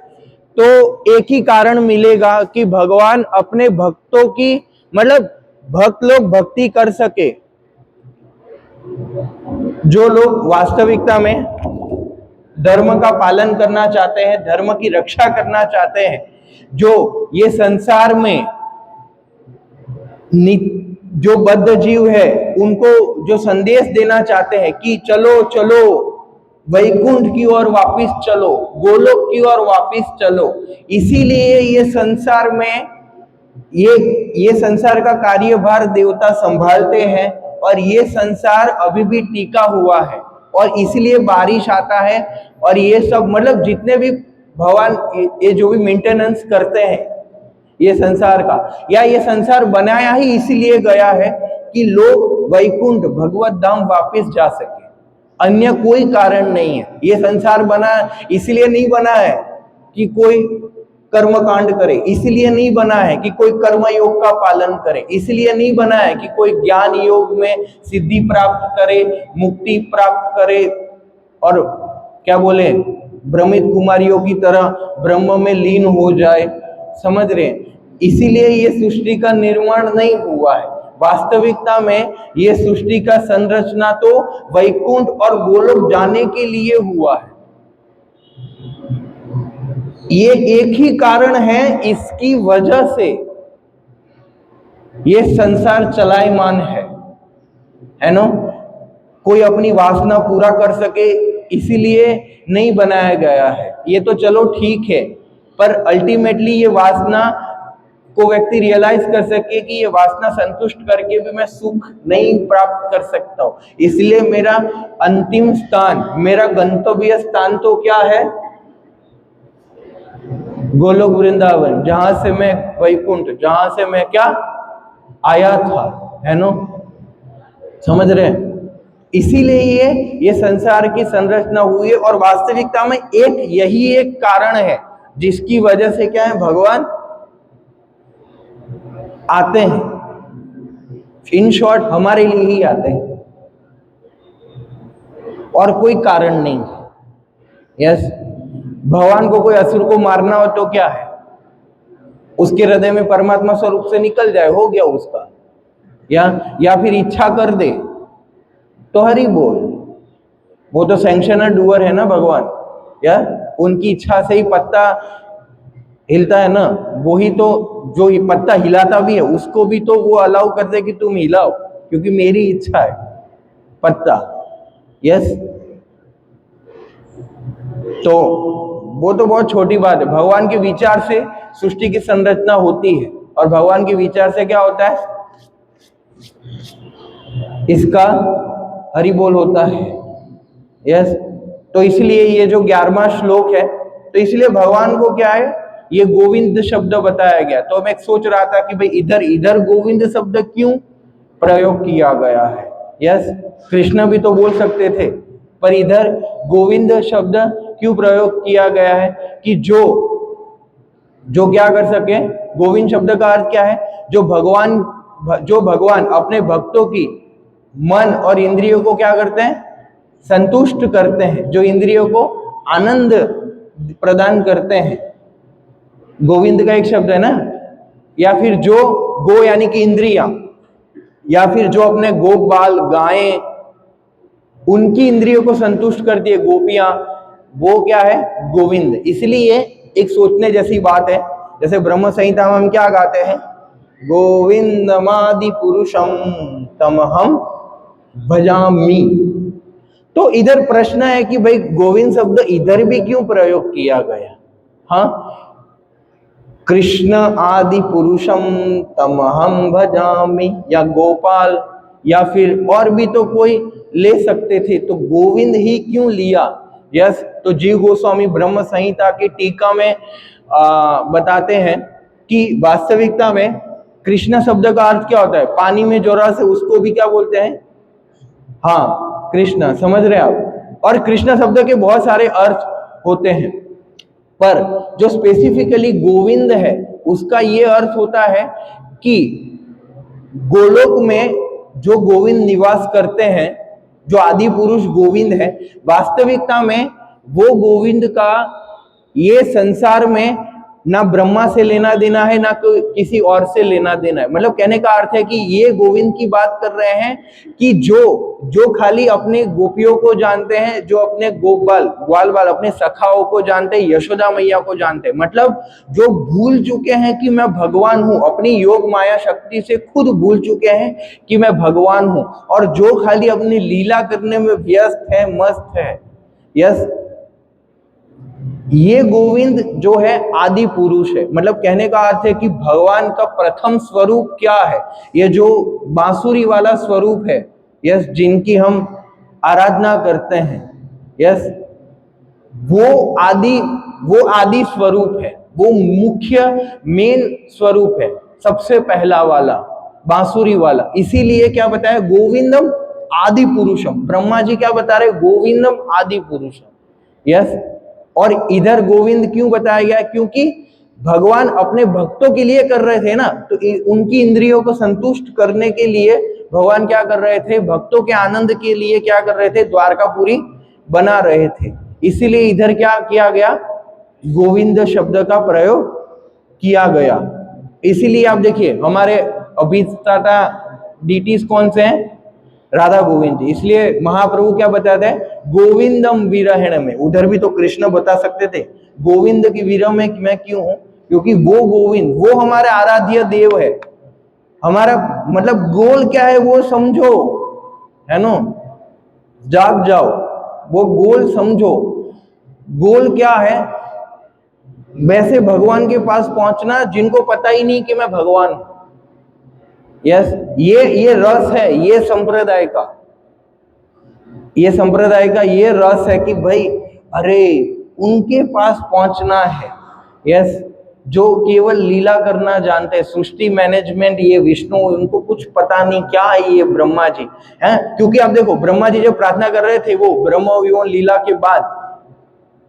तो एक ही कारण मिलेगा कि भगवान अपने भक्तों की, मतलब भक्त लोग भक्ति कर सके। जो लोग वास्तविकता में धर्म का पालन करना चाहते हैं, धर्म की रक्षा करना चाहते हैं, जो ये संसार में जो बद्ध जीव है उनको जो संदेश देना चाहते हैं कि चलो चलो वैकुंठ की ओर वापिस चलो, गोलोक की ओर वापिस चलो। इसीलिए ये संसार में ये संसार का कार्यभार देवता संभालते हैं और ये संसार अभी भी टिका हुआ है, और इसलिए बारिश आता है और ये सब, मतलब जितने भी भगवान ये जो भी मेंटेनेंस करते हैं ये संसार का, या ये संसार बनाया ही इसलिए गया है कि लोग वैकुंठ भगवत धाम वापिस जा सके। अन्य कोई कारण नहीं है। ये संसार बना इसलिए नहीं बना है कि कोई कर्म कांड करे, इसलिए नहीं बना है कि कोई कर्म योग का पालन करे, इसलिए नहीं बना है कि कोई ज्ञान योग में सिद्धि प्राप्त करे, मुक्ति प्राप्त करे और क्या बोले, भ्रमित कुमारियों की तरह ब्रह्म में लीन हो जाए। समझ रहे हैं? इसीलिए ये सृष्टि का निर्माण नहीं हुआ है। वास्तविकता में ये सृष्टि का संरचना तो वैकुंठ और गोलोक जाने के लिए हुआ है। ये एक ही कारण है, इसकी वजह से ये संसार चलायमान है ना। कोई अपनी वासना पूरा कर सके इसीलिए नहीं बनाया गया है। ये तो चलो ठीक है, पर अल्टीमेटली ये वासना को व्यक्ति रियलाइज कर सके कि ये वासना संतुष्ट करके भी मैं सुख नहीं प्राप्त कर सकता हूँ। इसलिए मेरा अंतिम स्थान, मेरा गंतव्य स्थान तो क्या है? गोलोक वृंदावन, जहां से मैं वैकुंठ, जहां से मैं क्या आया था, है नो। समझ रहे हैं? इसीलिए ये संसार की संरचना हुई है और वास्तविकता में यही एक कारण है जिसकी वजह से क्या है, भगवान आते हैं। इन शॉर्ट हमारे लिए ही आते हैं और कोई कारण नहीं। यस, भगवान को कोई असुर को मारना हो तो क्या है, उसके हृदय में परमात्मा स्वरूप से निकल जाए, हो गया उसका। या फिर इच्छा कर दे तो हरि बोल, वो तो सैंक्शनर डूअर है ना भगवान। या उनकी इच्छा से ही पत्ता हिलता है ना, वो ही तो जो पत्ता हिलाता भी है उसको भी तो वो अलाउ कर दे कि तुम हिलाओ, क्योंकि मेरी इच्छा है पत्ता। यस, तो वो तो बहुत छोटी बात है। भगवान के विचार से सृष्टि की संरचना होती है और भगवान के विचार से क्या होता है, इसका हरि बोल होता है। यस, तो इसलिए ये जो 11वां श्लोक है, तो इसलिए भगवान को क्या है, ये गोविंद शब्द बताया गया। तो मैं सोच रहा था कि भाई इधर इधर गोविंद शब्द क्यों प्रयोग किया गया है। यस, कृष्ण भी तो बोल सकते थे, पर इधर गोविंद शब्द क्यों प्रयोग किया गया है कि जो क्या कर सके। गोविंद शब्द का अर्थ क्या है, जो भगवान अपने भक्तों की मन और इंद्रियों को क्या करते हैं, संतुष्ट करते हैं, जो इंद्रियों को आनंद प्रदान करते हैं। गोविंद का एक शब्द है ना। या फिर जो गो यानी कि इंद्रियां, या फिर जो अपने गोपाल गायें उनकी इंद्रियों को संतुष्ट करती है, गोपियां, वो क्या है, गोविंद। इसलिए एक सोचने जैसी बात है, जैसे ब्रह्म संहिता में हम क्या गाते हैं, गोविंदमादि पुरुषम तमहम भजामि। तो इधर प्रश्न है कि भाई गोविंद शब्द इधर भी क्यों प्रयोग किया गया। हाँ, कृष्ण आदि पुरुषम तमहम भजामि, या गोपाल, या फिर और भी तो कोई ले सकते थे, तो गोविंद ही क्यों लिया। यस, तो जीव गोस्वामी ब्रह्म संहिता की टीका में बताते हैं कि वास्तविकता में कृष्ण शब्द का अर्थ क्या होता है, पानी में जो रस है उसको भी क्या बोलते हैं, हाँ कृष्ण, समझ रहे आप। और कृष्ण शब्द के बहुत सारे अर्थ होते हैं, पर जो स्पेसिफिकली गोविंद है उसका ये अर्थ होता है कि गोलोक में जो गोविंद निवास करते हैं, जो आदि पुरुष गोविंद है, वास्तविकता में वो गोविंद का ये संसार में ना ब्रह्मा से लेना देना है, ना किसी और से लेना देना है। मतलब कहने का अर्थ है कि ये गोविंद की बात कर रहे हैं कि जो खाली अपने गोपियों को जानते हैं, जो अपने ग्वाल बाल अपने सखाओं को जानते हैं, यशोदा मैया को जानते हैं, मतलब जो भूल चुके हैं कि मैं भगवान हूं, अपनी योग माया शक्ति से खुद भूल चुके हैं कि मैं भगवान हूं, और जो खाली अपनी लीला करने में व्यस्त है, मस्त है। यस, ये गोविंद जो है आदि पुरुष है। मतलब कहने का अर्थ है कि भगवान का प्रथम स्वरूप क्या है, ये जो बांसुरी वाला स्वरूप है, यस, जिनकी हम आराधना करते हैं, यस, वो आदि स्वरूप है, वो मुख्य मेन स्वरूप है, सबसे पहला वाला बांसुरी वाला। इसीलिए क्या बताया, गोविंदम आदि पुरुषम। ब्रह्मा जी क्या बता रहे, गोविंदम आदि पुरुषम। यस, और इधर गोविंद क्यों बताया गया, क्योंकि भगवान अपने भक्तों के लिए कर रहे थे ना, तो उनकी इंद्रियों को संतुष्ट करने के लिए भगवान क्या कर रहे थे, भक्तों के आनंद के लिए क्या कर रहे थे, द्वारकापुरी बना रहे थे। इसीलिए इधर क्या किया गया, गोविंद शब्द का प्रयोग किया गया। इसीलिए आप देखिए हमारे अभिष्टाता डीटीज कौन से हैं, राधा गोविंद जी। इसलिए महाप्रभु क्या बताते हैं, गोविंदम विरहण में। उधर भी तो कृष्ण बता सकते थे गोविंद की विरह में मैं क्यों हूं, क्योंकि वो गोविंद, वो हमारे आराध्य देव है। हमारा मतलब गोल क्या है वो समझो, है ना, जाग जाओ, वो गोल समझो। गोल क्या है, वैसे भगवान के पास पहुंचना जिनको पता ही नहीं कि मैं भगवान हूं। यस, ये रस है, ये संप्रदाय का ये रस है कि भाई अरे उनके पास पहुंचना है। यस, जो केवल लीला करना जानते हैं, सृष्टि मैनेजमेंट, ये विष्णु, उनको कुछ पता नहीं क्या है ये ब्रह्मा जी हैं। क्योंकि आप देखो ब्रह्मा जी जब प्रार्थना कर रहे थे, वो ब्रह्म विवन लीला के बाद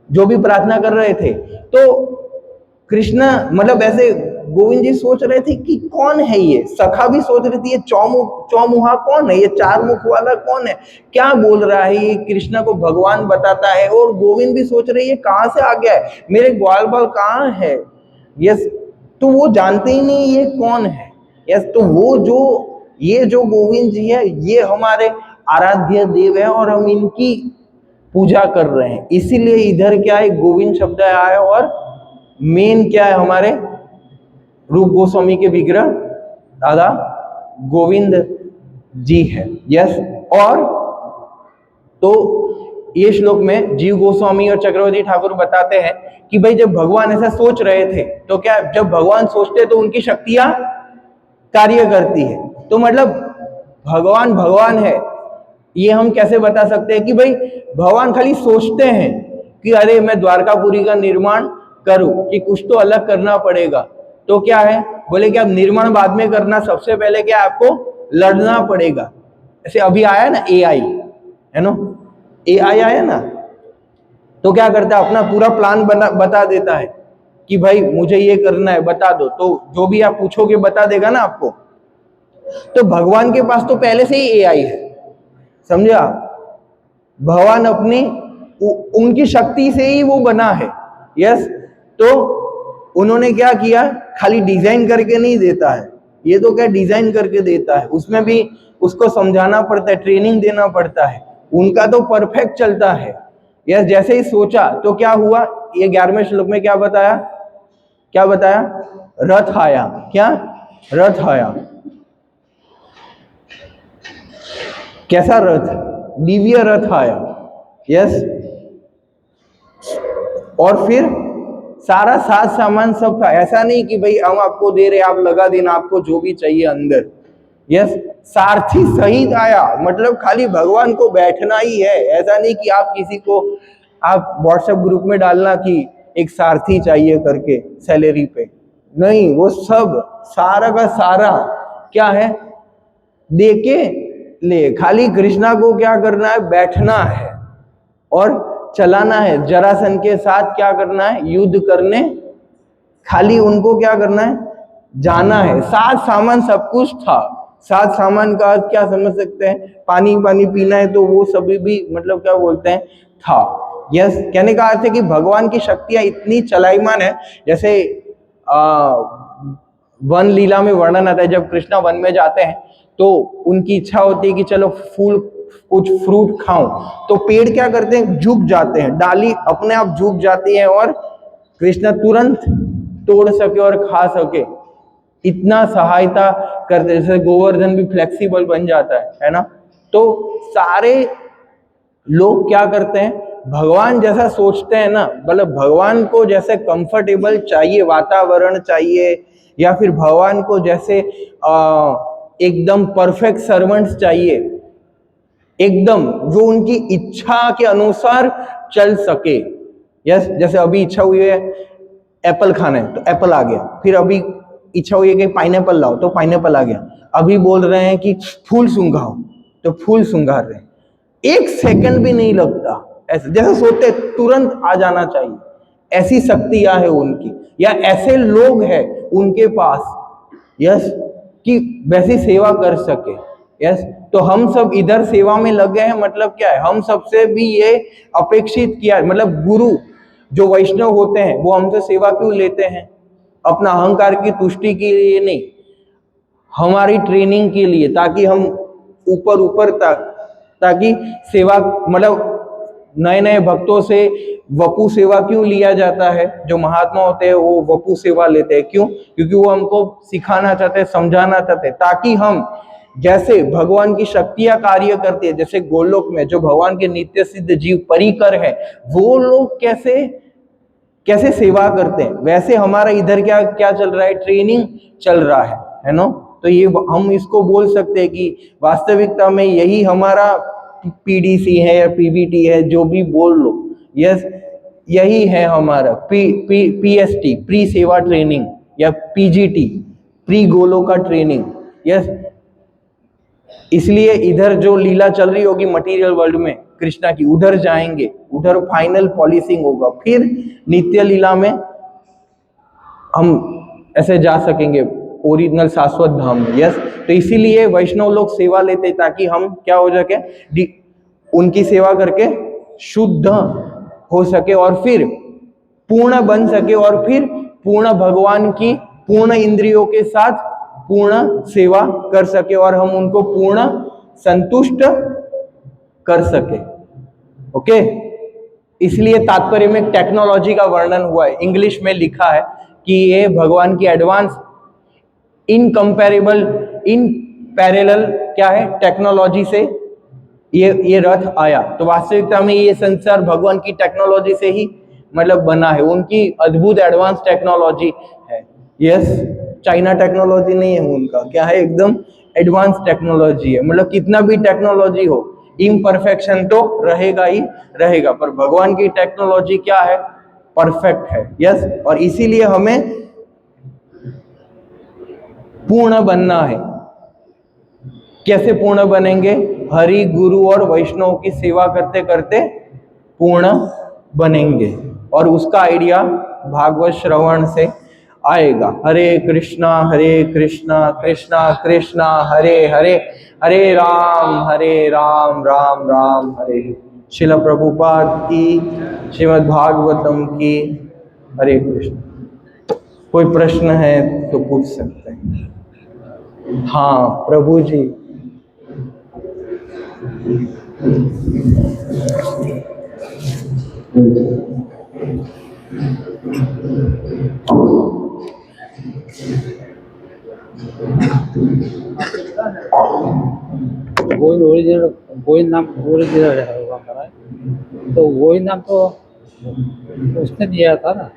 जो भी प्रार्थना कर रहे थे, तो कृष्ण मतलब ऐसे गोविंद जी सोच रहे थे कि कौन है ये, सखा भी सोच रही थी ये चौमुहा कौन है, ये चार मुख वाला कौन है, क्या बोल रहा है ये, कृष्णा को भगवान बताता है। और गोविंद भी सोच रहे ये कहाँ से आ गया है, मेरे ग्वाल बाल कहाँ है। यस, तो वो जानते ही नहीं ये कौन है। यस, तो वो जो ये जो गोविंद जी है ये हमारे आराध्य देव है और हम इनकी पूजा कर रहे हैं, इसीलिए इधर क्या है गोविंद शब्द आया। और मेन क्या है हमारे रूप गोस्वामी के विग्रह दादा गोविंद जी है। यस, और तो ये श्लोक में जीव गोस्वामी और चक्रवर्ती ठाकुर बताते हैं कि भाई जब भगवान ऐसा सोच रहे थे तो क्या, जब भगवान सोचते तो उनकी शक्तियां कार्य करती है। तो मतलब भगवान भगवान है ये हम कैसे बता सकते हैं कि भाई भगवान खाली सोचते हैं कि अरे मैं द्वारकापुरी का निर्माण करूं, कि कुछ तो अलग करना पड़ेगा। तो क्या है, बोले कि अब निर्माण बाद में करना, सबसे पहले क्या आपको लड़ना पड़ेगा। ऐसे अभी आया ना एआई, है ना, एआई आया ना, तो क्या करता है अपना पूरा प्लान बता देता है कि भाई मुझे ये करना है बता दो, तो जो भी आप पूछोगे बता देगा ना आपको। तो भगवान के पास तो पहले से ही एआई है, समझे आप, भगवान अपनी उनकी शक्ति से ही वो बना है। यस, तो उन्होंने क्या किया, खाली डिजाइन करके नहीं देता है, ये तो क्या डिजाइन करके देता है, उसमें भी उसको समझाना पड़ता है, ट्रेनिंग देना पड़ता है, उनका तो परफेक्ट चलता है। यस, जैसे ही सोचा तो क्या हुआ, ये 11वें श्लोक में क्या बताया, क्या बताया, रथ आया, क्या रथ आया, कैसा रथ, दिव्य रथ आया। यस, और फिर सारा साज सामान सब था, ऐसा नहीं कि भाई हम आपको दे रहे आप लगा देना आपको जो भी चाहिए अंदर। यस, सारथी सहित आया, मतलब खाली भगवान को बैठना ही है, ऐसा नहीं कि आप किसी को आप व्हाट्सएप ग्रुप में डालना कि एक सारथी चाहिए करके सैलरी पे, नहीं, वो सब सारा का सारा क्या है देके ले, खाली कृष्णा को क्या करना है, बैठना है और चलाना है, जरासन के साथ क्या करना है, युद्ध करने, खाली उनको क्या करना है, जाना है। साथ सामान सब कुछ था, साथ सामान का क्या समझ सकते हैं, पानी पानी पीना है तो वो सभी भी मतलब क्या बोलते हैं था। यस, कहने का अर्थ है कि भगवान की शक्तियां इतनी चलायमान है, जैसे वन लीला में वर्णन आता है, जब कृष्णा वन में जाते हैं तो उनकी इच्छा होती है कि चलो फूल कुछ फ्रूट खाऊं, तो पेड़ क्या करते हैं, झुक जाते हैं, डाली अपने आप झुक जाती है और कृष्णा तुरंत तोड़ सके और खा सके, इतना सहायता करते, जैसे गोवर्धन भी फ्लेक्सिबल बन जाता है ना। तो सारे लोग क्या करते हैं, भगवान जैसा सोचते हैं ना, मतलब भगवान को जैसे कंफर्टेबल चाहिए वातावरण चाहिए, या फिर भगवान को जैसे एकदम परफेक्ट सर्वेंट्स चाहिए, एकदम जो उनकी इच्छा के अनुसार चल सके। यस, जैसे अभी इच्छा हुई है एप्पल खाना है तो एप्पल आ गया, फिर अभी इच्छा हुई है कि पाइनएप्पल लाओ तो पाइनएप्पल आ गया, अभी बोल रहे हैं कि फूल सूंघाओ तो फूल सूंघा रहे हैं, एक सेकंड भी नहीं लगता, ऐसे जैसे सोते तुरंत आ जाना चाहिए, ऐसी शक्तियां है उनकी, या ऐसे लोग हैं उनके पास। यस, कि वैसी सेवा कर सके। यस, तो हम सब इधर सेवा में लग गए हैं, मतलब क्या है, हम सबसे भी ये अपेक्षित किया है, मतलब गुरु जो वैष्णव होते हैं वो हमसे सेवा क्यों लेते हैं, अपना अहंकार की तुष्टि के लिए नहीं, हमारी ट्रेनिंग के लिए, ताकि हम ऊपर ऊपर तक, ताकि सेवा मतलब नए नए भक्तों से वपु सेवा क्यों लिया जाता है, जो महात्मा होते हैं वो वपु सेवा लेते हैं, क्यों, क्योंकि वो हमको सिखाना चाहते हैं, समझाना चाहते हैं, ताकि हम जैसे भगवान की शक्तियां कार्य करती है, जैसे गोलोक में जो भगवान के नित्य सिद्ध जीव परिकर है वो लोग कैसे कैसे सेवा करते हैं, वैसे हमारा इधर क्या क्या चल रहा है, ट्रेनिंग चल रहा है ना। तो ये हम इसको बोल सकते हैं कि वास्तविकता में यही हमारा पीडीसी है या पीबीटी है, जो भी बोल लो, यस, यही है हमारा पीएसटी प्री सेवा ट्रेनिंग, या PGT pre Goloka training. Yes, इसलिए इधर जो लीला चल रही होगी मटेरियल वर्ल्ड में कृष्णा की, उधर जाएंगे, उधर फाइनल पॉलिशिंग होगा, फिर नित्य लीला में हम ऐसे जा सकेंगे ओरिजिनल शाश्वत धाम में। यस, तो इसीलिए वैष्णव लोग सेवा लेते हैं ताकि हम क्या हो सके, उनकी सेवा करके शुद्ध हो सके और फिर पूर्ण बन सके और फिर पूर्ण भगवान की पूर्ण इंद्रियों के साथ पूर्ण सेवा कर सके और हम उनको पूर्ण संतुष्ट कर सके। ओके, इसलिए तात्पर्य में टेक्नोलॉजी का वर्णन हुआ है, इंग्लिश में लिखा है कि ये भगवान की एडवांस इनकम्पेरेबल इन पैरेलल क्या है टेक्नोलॉजी से ये रथ आया। तो वास्तविकता में ये संसार भगवान की टेक्नोलॉजी से ही मतलब बना है, उनकी अद्भुत एडवांस टेक्नोलॉजी है। यस, चाइना टेक्नोलॉजी नहीं है उनका, क्या है एकदम एडवांस टेक्नोलॉजी है। मतलब कितना भी टेक्नोलॉजी हो, इम्परफेक्शन तो रहेगा ही रहेगा, पर भगवान की टेक्नोलॉजी क्या है, परफेक्ट है। यस, और इसीलिए हमें पूर्ण बनना है। कैसे पूर्ण बनेंगे? हरि, गुरु और वैष्णव की सेवा करते करते पूर्ण बनेंगे, और उसका आइडिया भागवत श्रवण से आएगा। हरे कृष्णा कृष्णा कृष्णा हरे हरे, हरे राम राम राम हरे। श्रील प्रभुपाद की, श्रीमद् भागवतम की। हरे कृष्ण। कोई प्रश्न है तो पूछ सकते हैं। हाँ प्रभु जी। गोविंद ओरिजिनल, गोविंद नाम ओरिजिनल है हमारा, तो गोविंद नाम तो उसने दिया था ना,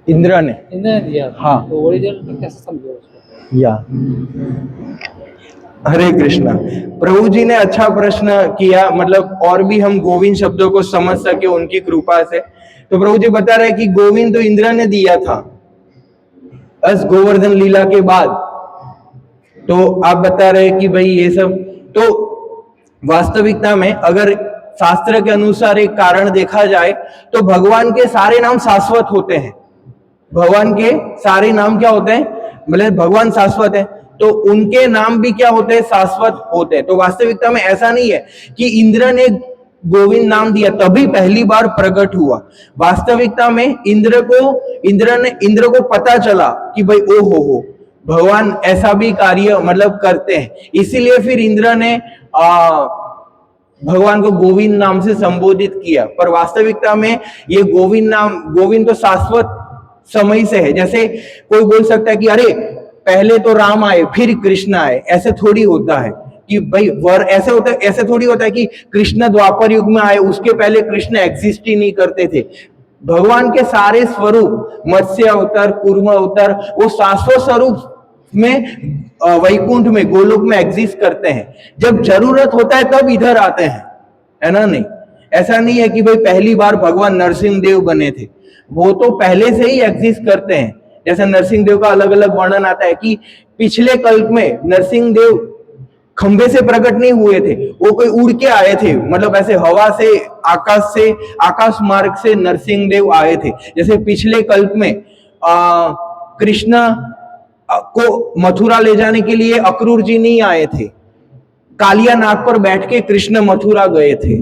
इंद्र ने दिया था। हाँ। तो ओरिजिनल में कैसे समझो उसको? या हरे कृष्णा। प्रभु जी ने अच्छा प्रश्न किया, मतलब और भी हम गोविंद शब्दों को समझ सके उनकी कृपा से। तो प्रभु जी बता रहे कि गोविंद तो इंद्र ने दिया था अस गोवर्धन लीला के बाद। तो आप बता रहे कि भाई ये सब, तो वास्तविकता में अगर शास्त्र के अनुसार एक कारण देखा जाए तो भगवान के सारे नाम शाश्वत होते हैं। भगवान के सारे नाम क्या होते हैं, मतलब भगवान शाश्वत है तो उनके नाम भी क्या होते हैं, शाश्वत होते हैं। तो वास्तविकता में ऐसा नहीं है कि इंद्र ने गोविंद नाम दिया तभी पहली बार प्रकट हुआ। वास्तविकता में इंद्र को पता चला कि भाई ओ हो भगवान ऐसा भी कार्य मतलब करते हैं, इसीलिए फिर इंद्र ने भगवान को गोविंद नाम से संबोधित किया। पर वास्तविकता में ये गोविंद तो शाश्वत समय से है। जैसे कोई बोल सकता है कि अरे पहले तो राम आए फिर कृष्ण आए, ऐसे थोड़ी होता है कि भाई ऐसे थोड़ी होता है कि कृष्ण द्वापर युग में आए, उसके पहले कृष्ण एग्जिस्ट ही नहीं करते थे। भगवान के सारे स्वरूप, मत्स्य अवतार, कूर्म अवतार, वो शाश्वत स्वरूप में वैकुंठ में गोलोक में एग्जिस्ट करते हैं। जब जरूरत होता है तब इधर आते हैं, है ना। नहीं, ऐसा नहीं है कि भाई पहली बार भगवान नरसिंह देव बने थे, वो तो पहले से ही एग्जिस्ट करते हैं। जैसे नरसिंह देव का अलग अलग वर्णन आता है कि पिछले कल्प में नरसिंह देव खंबे से प्रकट नहीं हुए थे, वो कोई उड़ के आए थे, मतलब ऐसे हवा से, आकाश मार्ग से नरसिंह देव आए थे। जैसे पिछले कल्प में कृष्ण को मथुरा ले जाने के लिए अक्रूर जी नहीं आए थे, कालिया नाग पर बैठ के कृष्ण मथुरा गए थे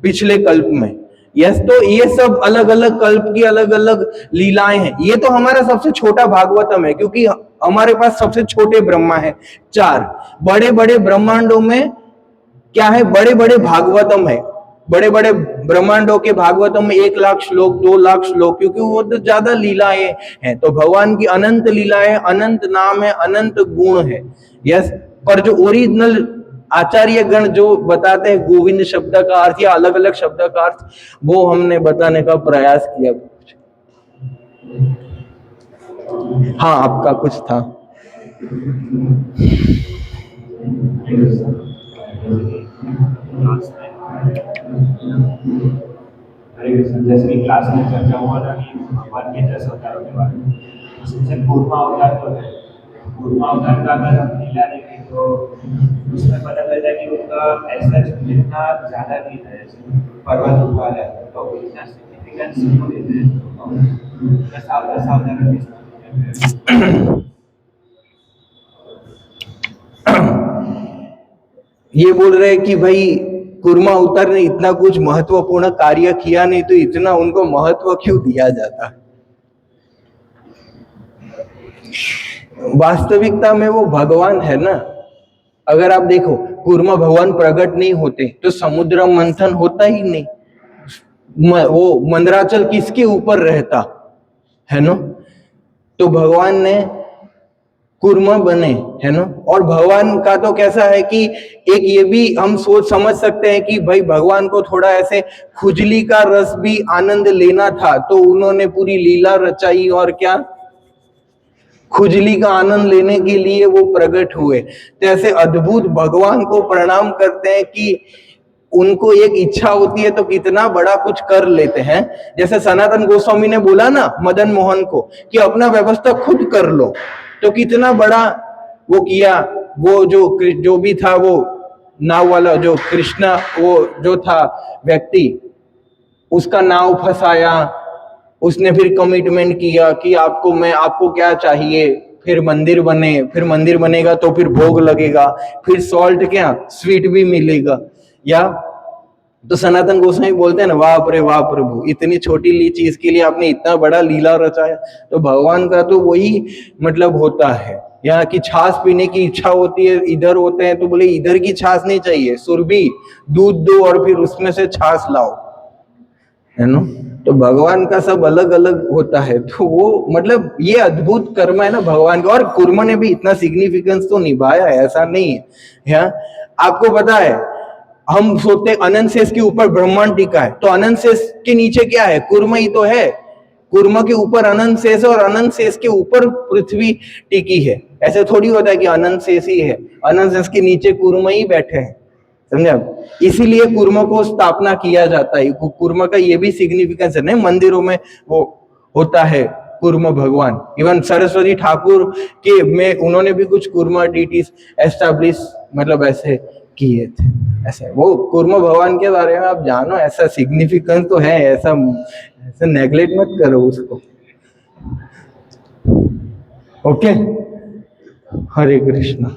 पिछले कल्प में। यस, तो ये सब अलग अलग कल्प की अलग अलग लीलाएं हैं। ये तो हमारा सबसे छोटा भागवतम है, क्योंकि हमारे पास सबसे छोटे ब्रह्मा है, 4 बड़े बड़े ब्रह्मांडों में क्या है, बड़े बड़े भागवतम है। बड़े बड़े ब्रह्मांडों के भागवतम में 1 लाख श्लोक, 2 लाख श्लोक, क्योंकि वो तो ज्यादा लीलाएं हैं। तो भगवान की अनंत लीलाएं, अनंत नाम है, अनंत गुण है। यस, पर जो ओरिजिनल आचार्य गण जो बताते हैं गोविंद शब्द का अर्थ या अलग अलग शब्द का अर्थ, वो हमने बताने का प्रयास किया। हाँ, आपका कुछ था। हरे कृष्ण। जैसे कि क्लास में चर्चा हुआ था कि भगवान के 10 अवतारों के बारे में, उसमें से कूर्मा अवतार तो है। कूर्मा अवतार का अगर हम लीला देखें तो उसमें पता चलता है कि उनका ऐसा इतना ज़्यादा नहीं था, जैसे पर्वत उठा है तो इतना सिग्निफिकेंस को देते हैं। सावधान ये बोल रहे हैं कि भाई कुर्मा अवतार ने इतना कुछ महत्वपूर्ण कार्य किया नहीं, तो इतना उनको महत्व क्यों दिया जाता? वास्तविकता में वो भगवान है ना। अगर आप देखो, कूर्मा भगवान प्रकट नहीं होते तो समुद्र मंथन होता ही नहीं, वो मंदराचल किसके ऊपर रहता है ना। तो भगवान ने कूर्मा बने, है ना। और भगवान का तो कैसा है कि एक ये भी हम सोच समझ सकते हैं कि भाई भगवान को थोड़ा ऐसे खुजली का रस भी आनंद लेना था, तो उन्होंने पूरी लीला रचाई और क्या, खुजली का आनंद लेने के लिए वो प्रकट हुए। तो ऐसे अद्भुत भगवान को प्रणाम करते हैं कि उनको एक इच्छा होती है तो कितना बड़ा कुछ कर लेते हैं। जैसे सनातन गोस्वामी ने बोला ना मदन मोहन को कि अपना व्यवस्था खुद कर लो, तो कितना बड़ा वो किया। वो जो भी था, वो नाव वाला जो कृष्णा, वो जो था व्यक्ति, उसका नाव फंसाया, उसने फिर कमिटमेंट किया कि आपको क्या चाहिए, फिर मंदिर बने, फिर मंदिर बनेगा तो फिर भोग लगेगा, फिर सॉल्ट क्या स्वीट भी मिलेगा। या तो सनातन गोस्वामी बोलते हैं ना, वाह रे वाह प्रभु, इतनी छोटी चीज के लिए आपने इतना बड़ा लीला रचाया। तो भगवान का तो वही मतलब होता है। यहाँ की छाछ पीने की इच्छा होती है, इधर होते हैं तो बोले इधर की छाछ नहीं चाहिए, सुरभि दूध दो और फिर उसमें से छाछ लाओ, है ना। तो भगवान का सब अलग अलग होता है। तो वो मतलब ये अद्भुत कर्म है ना भगवान का। और कुर्मा ने भी इतना सिग्निफिकेंस तो निभाया है, ऐसा नहीं है। यहाँ आपको पता है, हम सोचते अनंत शेष के ऊपर ब्रह्मांड टिका है, तो अनंत शेष के नीचे क्या है, कुर्मा ही तो है। कुर्मा के ऊपर अनंत शेष और अनंत शेष के ऊपर पृथ्वी टिकी है। ऐसे थोड़ी होता है कि अनंत शेष ही है, अनंत शेष के नीचे कुर्मा ही बैठे हैं, समझे आप। इसीलिए कुर्मा को स्थापना किया जाता है। कुर्मा का ये भी सिग्निफिकेंस है ना, मंदिरों में वो होता है कुर्मा भगवान। इवन सरस्वती ठाकुर के में उन्होंने भी कुछ कुर्मा डीटीज एस्टैब्लिश मतलब ऐसे किए थे। ऐसे वो कुर्मा भगवान के बारे में आप जानो, ऐसा सिग्निफिकेंस तो है, ऐसा नेग्लेक्ट मत करो उसको। ओके, हरे कृष्णा।